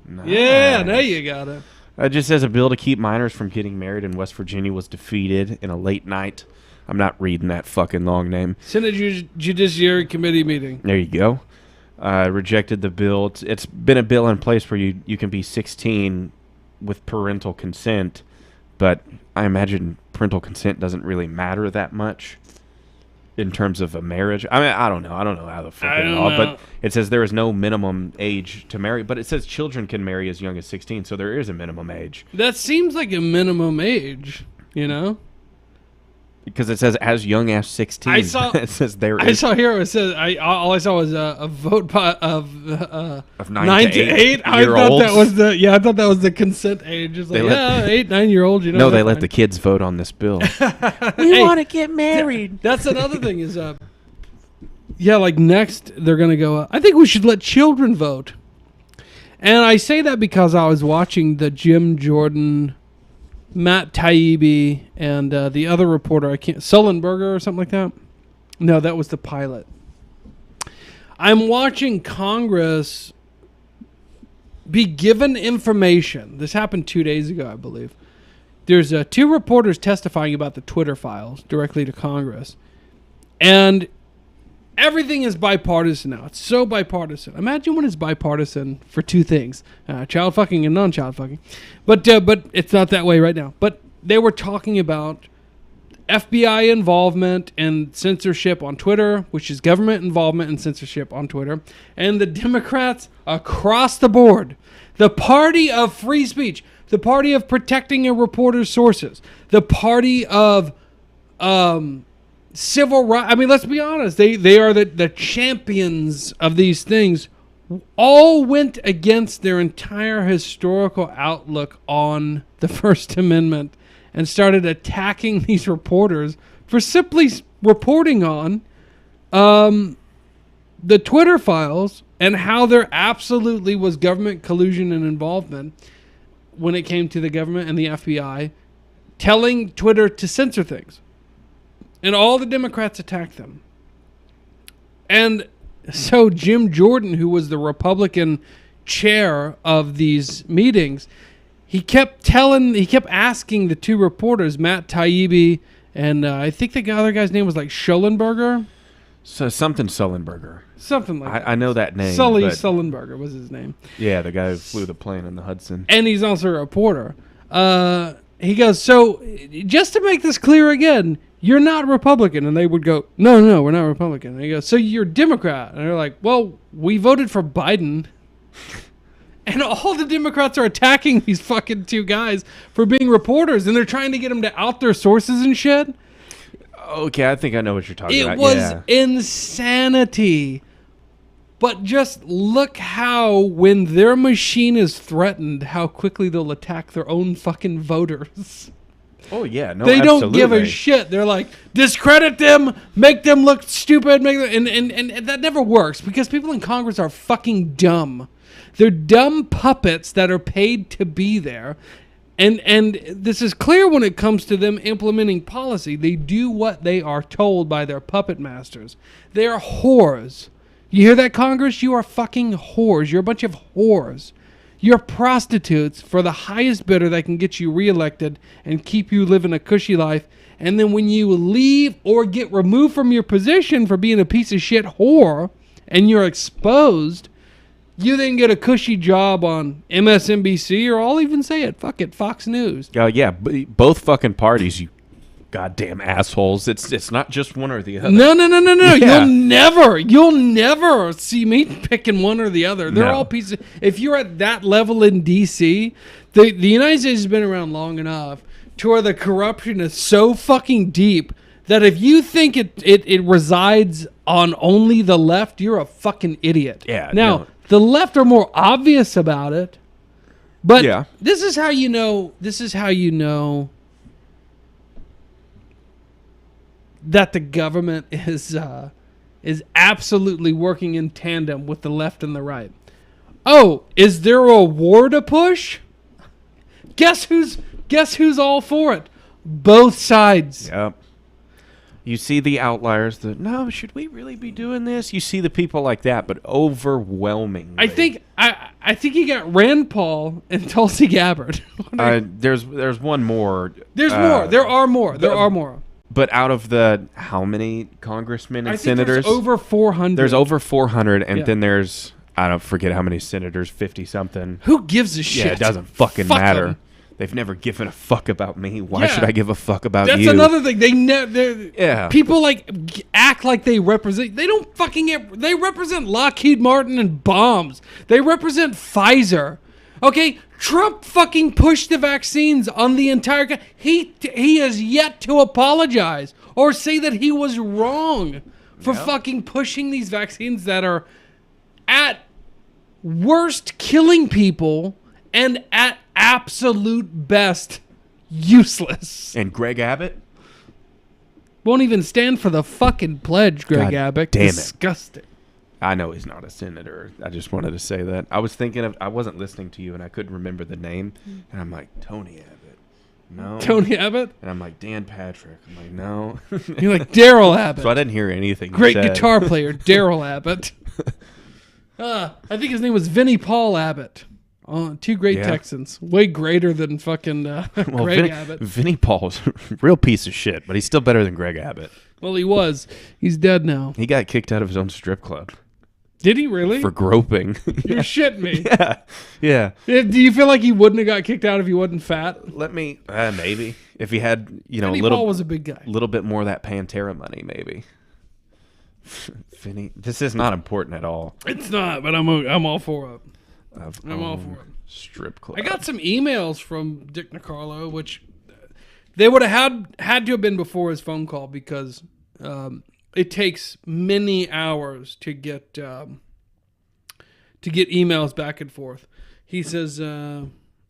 Nice. Yeah, now you got it. It just says a bill to keep minors from getting married in West Virginia was defeated in a late night. I'm not reading that fucking long name. Senate Judiciary Committee meeting. There you go. Rejected the bill. It's been a bill in place where you can be 16 with parental consent, but I imagine parental consent doesn't really matter that much in terms of a marriage. I mean, I don't know how the fucking law, but it says there is no minimum age to marry, but it says children can marry as young as 16, so there is a minimum age. That seems like a minimum age, you know? Because it says as young as 16. I saw. It says there is. I saw here. It says all I saw was a vote of 9 to 8 I thought that was the I thought that was the consent age. It's like 8, 9 year olds. You know. No, they let the kids vote on this bill. We want to get married. That's another thing. Is like next they're gonna go. I think we should let children vote. And I say that because I was watching the Jim Jordan, Matt Taibbi, and the other reporter, Sullenberger or something like that. No, that was the pilot. I'm watching Congress be given information. This happened 2 days ago, I believe. There's 2 reporters testifying about the Twitter files directly to Congress. And everything is bipartisan now. It's so bipartisan. Imagine when it's bipartisan for 2 things: child fucking and non-child fucking. But it's not that way right now. But they were talking about FBI involvement and censorship on Twitter, which is government involvement and censorship on Twitter, and the Democrats across the board, the party of free speech, the party of protecting a reporter's sources, the party of civil rights. I mean, let's be honest. They are the champions of these things. All went against their entire historical outlook on the First Amendment and started attacking these reporters for simply reporting on the Twitter files and how there absolutely was government collusion and involvement when it came to the government and the FBI telling Twitter to censor things. And all the Democrats attacked them. And so Jim Jordan, who was the Republican chair of these meetings, he kept asking the 2 reporters, Matt Taibbi, and I think the other guy's name was like Schollenberger. So something Sullenberger. Something like that. I know that name. Sullenberger was his name. Yeah, the guy who flew the plane in the Hudson. And he's also a reporter. He goes, so just to make this clear again, you're not Republican. And they would go, no, we're not Republican. And he goes, so you're Democrat. And they're like, well, we voted for Biden. And all the Democrats are attacking these fucking 2 guys for being reporters. And they're trying to get them to out their sources and shit. Okay, I think I know what you're talking about. It was insanity. But just look how, when their machine is threatened, how quickly they'll attack their own fucking voters. Oh, yeah. No, they don't give a shit. They're like, discredit them, make them look stupid, and that never works because people in Congress are fucking dumb. They're dumb puppets that are paid to be there. And this is clear when it comes to them implementing policy. They do what they are told by their puppet masters. They are whores. You hear that, Congress? You are fucking whores. You're a bunch of whores. You're prostitutes for the highest bidder that can get you reelected and keep you living a cushy life. And then when you leave or get removed from your position for being a piece of shit whore and you're exposed, you then get a cushy job on MSNBC, or I'll even say it, fuck it, Fox News. Yeah, both fucking parties, you goddamn assholes. It's not just one or the other. No. Yeah. You'll never see me picking one or the other. They're all pieces. If you're at that level in D.C., the United States has been around long enough to where the corruption is so fucking deep that if you think it resides on only the left, you're a fucking idiot. Yeah. Now, the left are more obvious about it, but this is how you know that the government is absolutely working in tandem with the left and the right. Oh, is there a war to push? Guess who's all for it? Both sides. Yep. You see the outliers. No, should we really be doing this? You see the people like that, but overwhelmingly, I think you got Rand Paul and Tulsi Gabbard. There's one more. There's more. There are more. There are more. But out of the how many congressmen and senators? There's over 400. There's over 400, and Yeah. then there's I don't forget how many senators, 50 something. Who gives a shit? Yeah, it doesn't fucking Fuck matter. 'em. They've never given a fuck about me. Why Yeah. should I give a fuck about That's you? another thing. Yeah. People act like they represent. They don't fucking. They represent Lockheed Martin and bombs. They represent Pfizer. Okay, Trump fucking pushed the vaccines on the entire. He has yet to apologize or say that he was wrong for fucking pushing these vaccines that are at worst killing people and at absolute best useless. And Greg Abbott? Won't even stand for the fucking pledge, Greg God Abbott. damn it. Disgusting. I know he's not a senator. I just wanted to say that. I was thinking of, I wasn't listening to you and I couldn't remember the name. And I'm like, Tony Abbott. No. Tony Abbott? And I'm like, Dan Patrick. I'm like, no. You're like Daryl Abbott. So I didn't hear anything you Great said. guitar player, Daryl Abbott. I think his name was Vinnie Paul Abbott. Two great Yeah. Texans. Way greater than fucking Greg Abbott. Vinnie Paul's a real piece of shit, but he's still better than Greg Abbott. Well, he was. He's dead now. He got kicked out of his own strip club Did he really? for groping. You're shitting me. Yeah. Do you feel like he wouldn't have got kicked out if he wasn't fat? Let me, maybe. If he had, a Vinnie little, Paul was a big guy. little bit more of that Pantera money, maybe. Vinny, this is not important at all. It's not, but I'm all for it. I'm all for it. Strip club. I got some emails from Dick Nicarlo, which they would have had to have been before his phone call because it takes many hours to get emails back and forth. He says,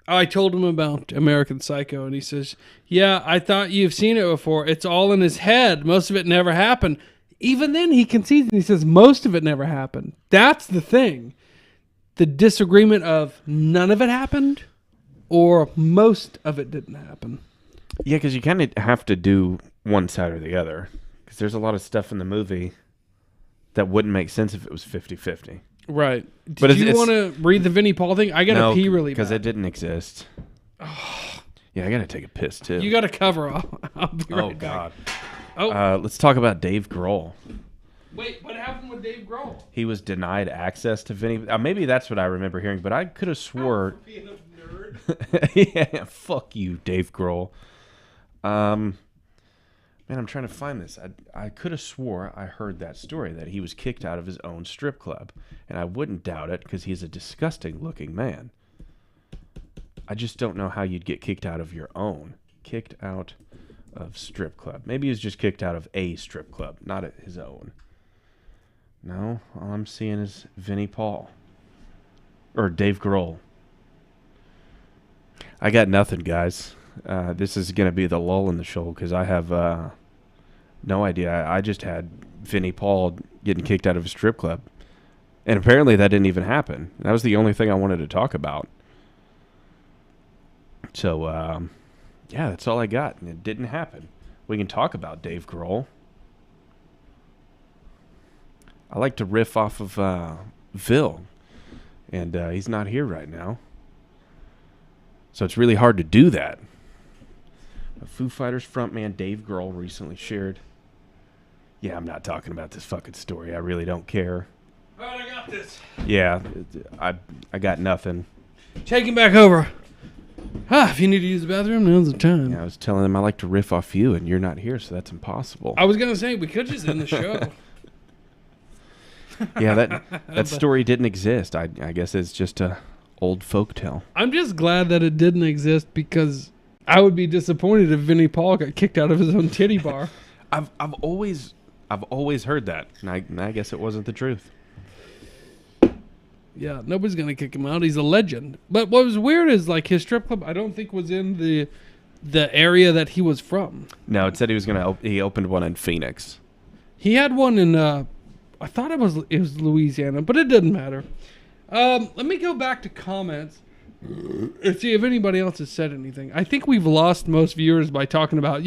I told him about American Psycho, and he says, yeah, I thought you've seen it before. It's all in his head. Most of it never happened. Even then, he concedes, and he says, most of it never happened. That's the thing. The disagreement of none of it happened or most of it didn't happen. Yeah, because you kind of have to do one side or the other. Because there's a lot of stuff in the movie that wouldn't make sense if it was 50-50. Right. But Did you want to read the Vinnie Paul thing? I got to pee really bad. because it didn't exist. Yeah, I got to take a piss, too. You got to cover. I'll be right back. Oh, Let's talk about Dave Grohl. wait. What happened with Dave Grohl? He was denied access to Vinny. Maybe that's what I remember hearing, but I could have swore. Being a nerd. Yeah, fuck you, Dave Grohl. Man, I'm trying to find this. I could have swore I heard that story that he was kicked out of his own strip club, and I wouldn't doubt it because he's a disgusting-looking man. I just don't know how you'd get kicked out of your own. Kicked out of strip club. Maybe he was just kicked out of a strip club, not at his own. No, all I'm seeing is Vinnie Paul. Or Dave Grohl. I got nothing, guys. This is going to be the lull in the show because I have no idea. I just had Vinnie Paul getting kicked out of a strip club. And apparently that didn't even happen. That was the only thing I wanted to talk about. So, yeah, that's all I got. And it didn't happen. We can talk about Dave Grohl. I like to riff off of Phil, and he's not here right now. So it's really hard to do that. Foo Fighters frontman Dave Grohl recently shared... Yeah, I'm not talking about this fucking story. I really don't care. All right, I got this. Yeah, I got nothing. Take him back over. If you need to use the bathroom, now's the time. Yeah, I was telling him I like to riff off you, and you're not here, so that's impossible. I was going to say, we could just end the show. Yeah, that story didn't exist. I guess it's just a old folktale. I'm just glad that it didn't exist because I would be disappointed if Vinnie Paul got kicked out of his own titty bar. I've always heard that, and I guess it wasn't the truth. Yeah, nobody's going to kick him out. He's a legend. But what was weird is, like, his strip club, I don't think was in the area that he was from. No, it said he opened one in Phoenix. He had one in, I thought it was Louisiana, but it doesn't matter. Let me go back to comments and see if anybody else has said anything. I think we've lost most viewers by talking about,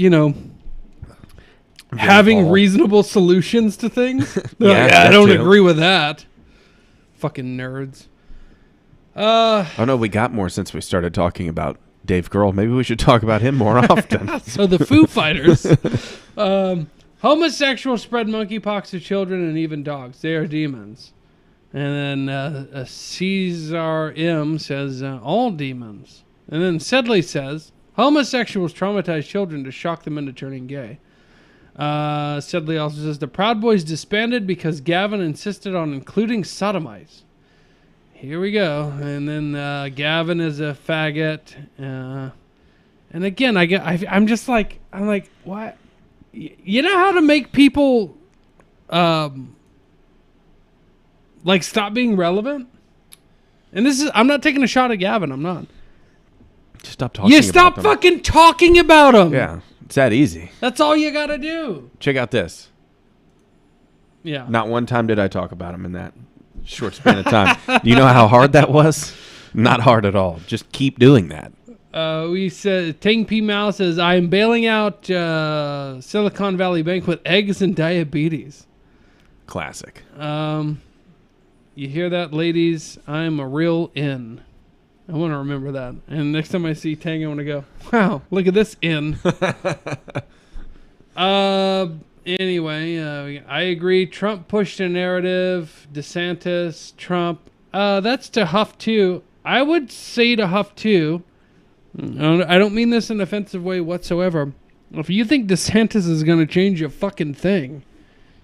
having reasonable solutions to things. I don't agree with that. Fucking nerds. Oh no, we got more since we started talking about Dave Grohl. Maybe we should talk about him more often. So the Foo Fighters. Homosexuals spread monkeypox to children and even dogs. They are demons. And then Caesar M says, all demons. And then Sedley says, homosexuals traumatize children to shock them into turning gay. Sedley also says, the Proud Boys disbanded because Gavin insisted on including sodomites. Here we go. And then Gavin is a faggot. And again, I'm like, what? You know how to make people stop being relevant? And I'm not taking a shot at Gavin. I'm not. Just stop talking about them. Stop fucking talking about them. Yeah, it's that easy. That's all you gotta do. Check out this. Yeah. Not one time did I talk about him in that short span of time. Do you know how hard that was? Not hard at all. Just keep doing that. We said Tang P Mao says, I am bailing out Silicon Valley Bank with eggs and diabetes. Classic. You hear that, ladies? I'm a real in. I want to remember that. And next time I see Tang, I want to go, wow, look at this in. Anyway, I agree. Trump pushed a narrative. DeSantis, Trump. That's to Huff too. I would say to Huff too. I don't mean this in an offensive way whatsoever. If you think DeSantis is going to change a fucking thing,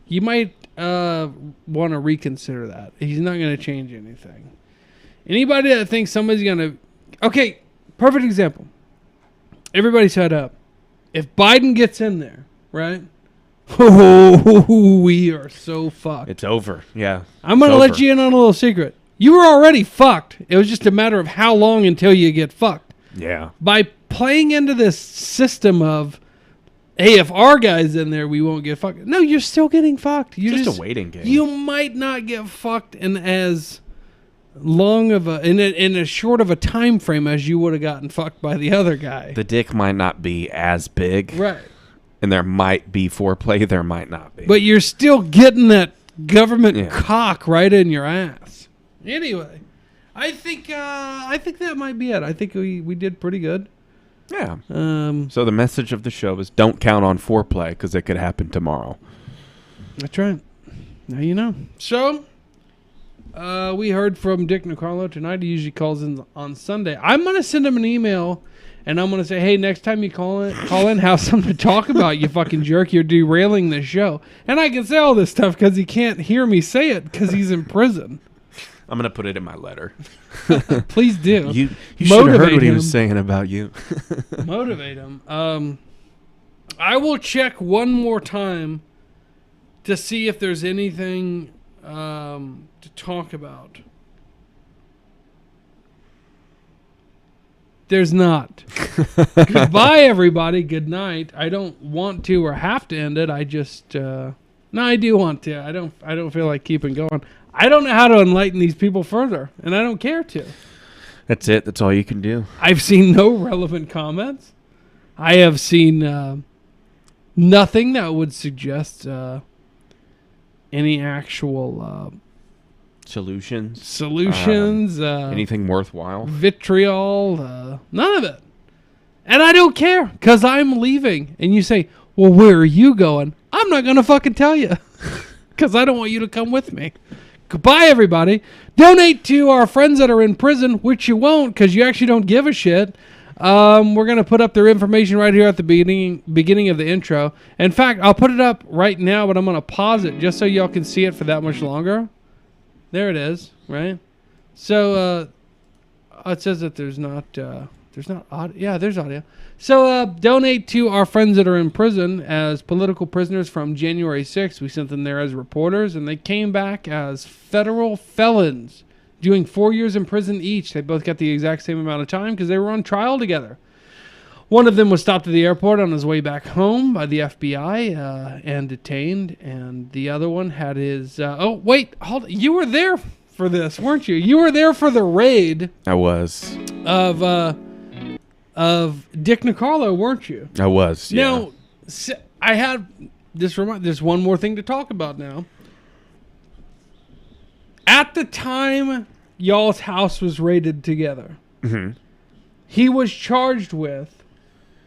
you might want to reconsider that. He's not going to change anything. Anybody that thinks somebody's going to... Okay, perfect example. Everybody set up. If Biden gets in there, right? Oh, we are so fucked. It's over. Yeah. I'm going to let you in on a little secret. You were already fucked. It was just a matter of how long until you get fucked. Yeah. By playing into this system of, hey, if our guy's in there, we won't get fucked. No, you're still getting fucked. You're just a waiting game. You might not get fucked in as long of in as short of a time frame as you would have gotten fucked by the other guy. The dick might not be as big. Right. And there might be foreplay, there might not be. But you're still getting that government cock right in your ass. Anyway, I think that might be it. I think we did pretty good. Yeah. So the message of the show is don't count on foreplay because it could happen tomorrow. That's right. Now you know. So, we heard from Dick Nicarlo tonight. He usually calls in on Sunday. I'm going to send him an email, and I'm going to say, hey, next time you call in, have something to talk about, you fucking jerk. You're derailing the show. And I can say all this stuff because he can't hear me say it because he's in prison. I'm going to put it in my letter. Please do. You should have heard what he was saying about you. Motivate him. I will check one more time to see if there's anything to talk about. There's not. Goodbye, everybody. Good night. I don't want to or have to end it. I just no, I do want to. I don't feel like keeping going. I don't know how to enlighten these people further, and I don't care to. That's it. That's all you can do. I've seen no relevant comments. I have seen nothing that would suggest any actual solutions. Anything worthwhile. Vitriol. None of it. And I don't care because I'm leaving. And you say, well, where are you going? I'm not going to fucking tell you because I don't want you to come with me. Goodbye, everybody. Donate to our friends that are in prison, which you won't because you actually don't give a shit. We're going to put up their information right here at the beginning of the intro. In fact, I'll put it up right now, but I'm going to pause it just so y'all can see it for that much longer. There it is, right? So it says that there's not audio. Yeah, there's audio. So donate to our friends that are in prison as political prisoners from January 6th. We sent them there as reporters, and they came back as federal felons, doing 4 years in prison each. They both got the exact same amount of time because they were on trial together. One of them was stopped at the airport on his way back home by the FBI and detained, and the other one had his. Oh wait, hold! You were there for this, weren't you? You were there for the raid. I was. Of Dick Nicarlo, weren't you? I was. Yeah. Now, I had this. There's one more thing to talk about now. At the time y'all's house was raided together, he was charged with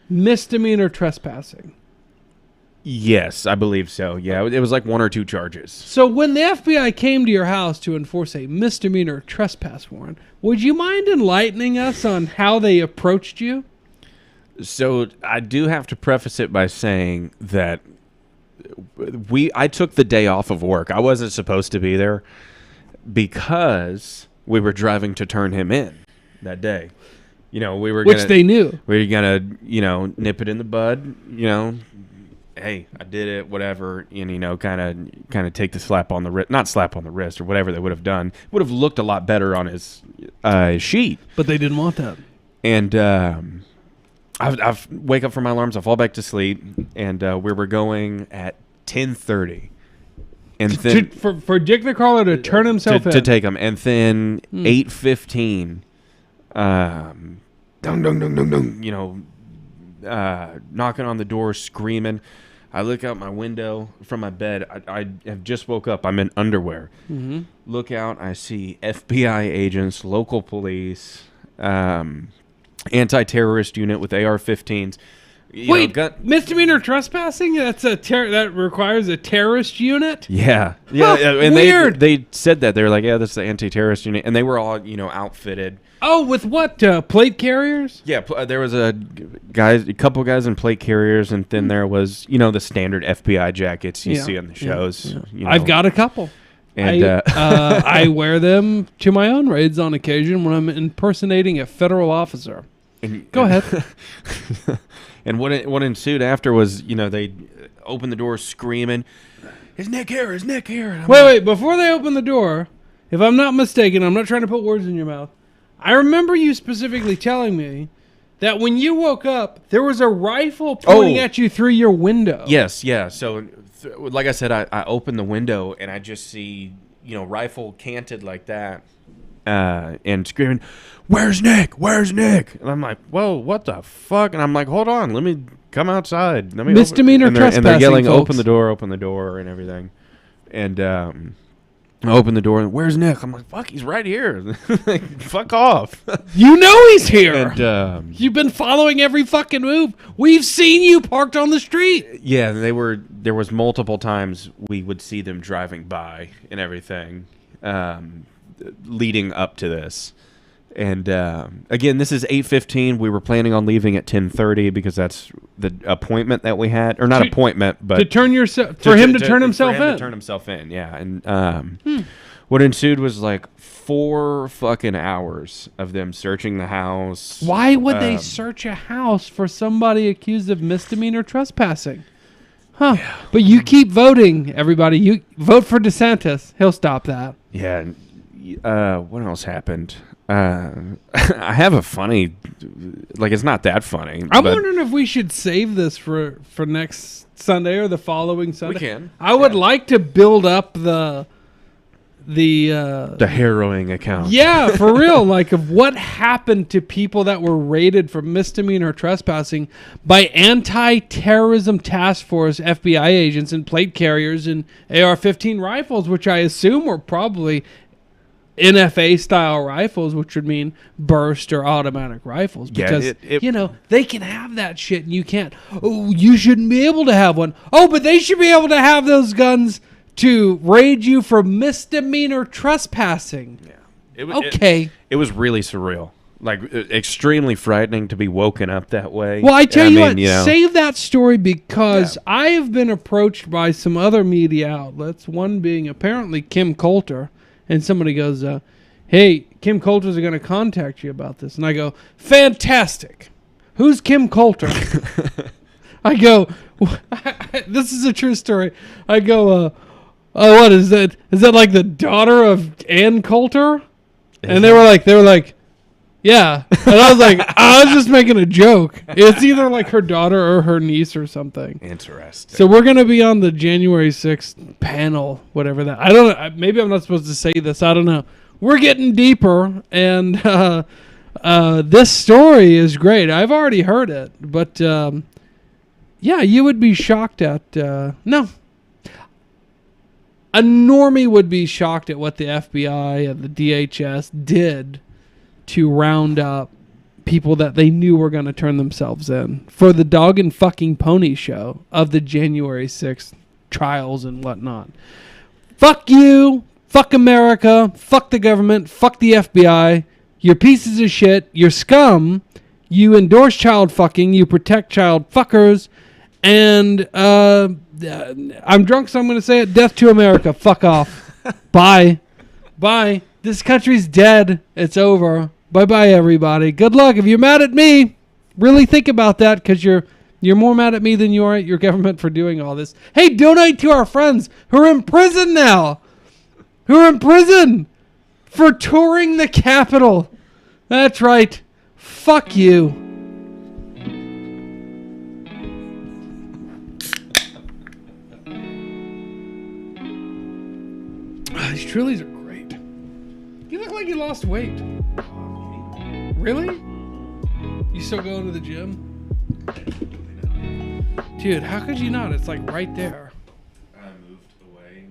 misdemeanor trespassing. Yes, I believe so. Yeah, it was like 1 or 2 charges. So when the FBI came to your house to enforce a misdemeanor trespass warrant, would you mind enlightening us on how they approached you? So I do have to preface it by saying that I took the day off of work. I wasn't supposed to be there because we were driving to turn him in that day. You know, which they knew. We were gonna, nip it in the bud. Hey, I did it, whatever, and kind of take the slap on the wrist, not slap on the wrist or whatever they would have done. Would have looked a lot better on his sheet. But they didn't want that. And I wake up from my alarms, I fall back to sleep, and we were going at 10:30. And then for Dick Nicarlo to turn himself in. To take him. And then 8:15, dung, dung, dung, dung, dung, knocking on the door, screaming. I look out my window from my bed. I have just woke up. I'm in underwear. Mm-hmm. Look out. I see FBI agents, local police, anti-terrorist unit with AR-15s. Wait, misdemeanor trespassing? That requires a terrorist unit? Yeah. Yeah, and weird. They said that. They were like, yeah, this is the anti-terrorist unit. And they were all, outfitted. Oh, with what? Plate carriers? Yeah, there was a couple guys in plate carriers, and then there was, the standard FBI jackets you see on the shows. Yeah. I've got a couple. And I wear them to my own raids on occasion when I'm impersonating a federal officer. Go ahead. And what ensued after was, they opened the door screaming, "Is Nick here? Is Nick here?" Wait. Before they open the door, if I'm not mistaken, I'm not trying to put words in your mouth. I remember you specifically telling me that when you woke up, there was a rifle pointing at you through your window. Yes, yeah. So, like I said, I opened the window and I just see, rifle canted like that. And screaming, "Where's Nick? Where's Nick?" And I'm like, "Whoa, what the fuck?" And I'm like, "Hold on, let me come outside." Misdemeanor trespassing, and they're yelling, folks. open the door, and everything. And I open the door, and "Where's Nick?" I'm like, "Fuck, he's right here." Fuck off. You know he's here. And you've been following every fucking move. We've seen you parked on the street. Yeah, there was multiple times we would see them driving by and everything. Leading up to this, and again, this is 8:15. We were planning on leaving at 10:30 because that's the appointment that we had, or not appointment, but to turn yourself for him to turn himself in. To turn himself in, yeah. And what ensued was like 4 fucking hours of them searching the house. Why would they search a house for somebody accused of misdemeanor trespassing? Huh? Yeah. But you keep voting, everybody. You vote for DeSantis. He'll stop that. Yeah. What else happened? I have a funny, it's not that funny. I'm wondering if we should save this for next Sunday or the following Sunday. We can. I would like to build up the harrowing account. Yeah, for real. Like of what happened to people that were raided for misdemeanor trespassing by anti-terrorism task force FBI agents and plate carriers and AR-15 rifles, which I assume were probably NFA style rifles, which would mean burst or automatic rifles, because they can have that shit and you can't. Oh, you shouldn't be able to have one. Oh, but they should be able to have those guns to raid you for misdemeanor trespassing. Yeah. It was really surreal. Extremely frightening to be woken up that way. Well, I tell you what, save that story because I have been approached by some other media outlets, one being apparently Kim Coulter. And somebody goes, "Hey, Kim Coulter's going to contact you about this." And I go, "Fantastic. Who's Kim Coulter?" I go, "This is a true story." I go, what is that? Is that like the daughter of Ann Coulter? And they were like, Yeah. And I was like, I was just making a joke. It's either like her daughter or her niece or something. Interesting. So we're going to be on the January 6th panel, whatever that. I don't know. Maybe I'm not supposed to say this. I don't know. We're getting deeper, and this story is great. I've already heard it, but yeah, you would be shocked at no. A normie would be shocked at what the FBI and the DHS did to round up people that they knew were going to turn themselves in for the dog and fucking pony show of the January 6th trials and whatnot. Fuck you. Fuck America. Fuck the government. Fuck the FBI. You're pieces of shit. You're scum. You endorse child fucking. You protect child fuckers. And I'm drunk, so I'm going to say it. Death to America. Fuck off. Bye. Bye. This country's dead. It's over. Bye-bye, everybody. Good luck. If you're mad at me, really think about that, because you're more mad at me than you are at your government for doing all this. Hey, donate to our friends who are in prison now. Who are in prison for touring the Capitol. That's right. Fuck you. These Trulies are great. You look like you lost weight. Really? You still going to the gym? Dude, how could you not? It's like right there.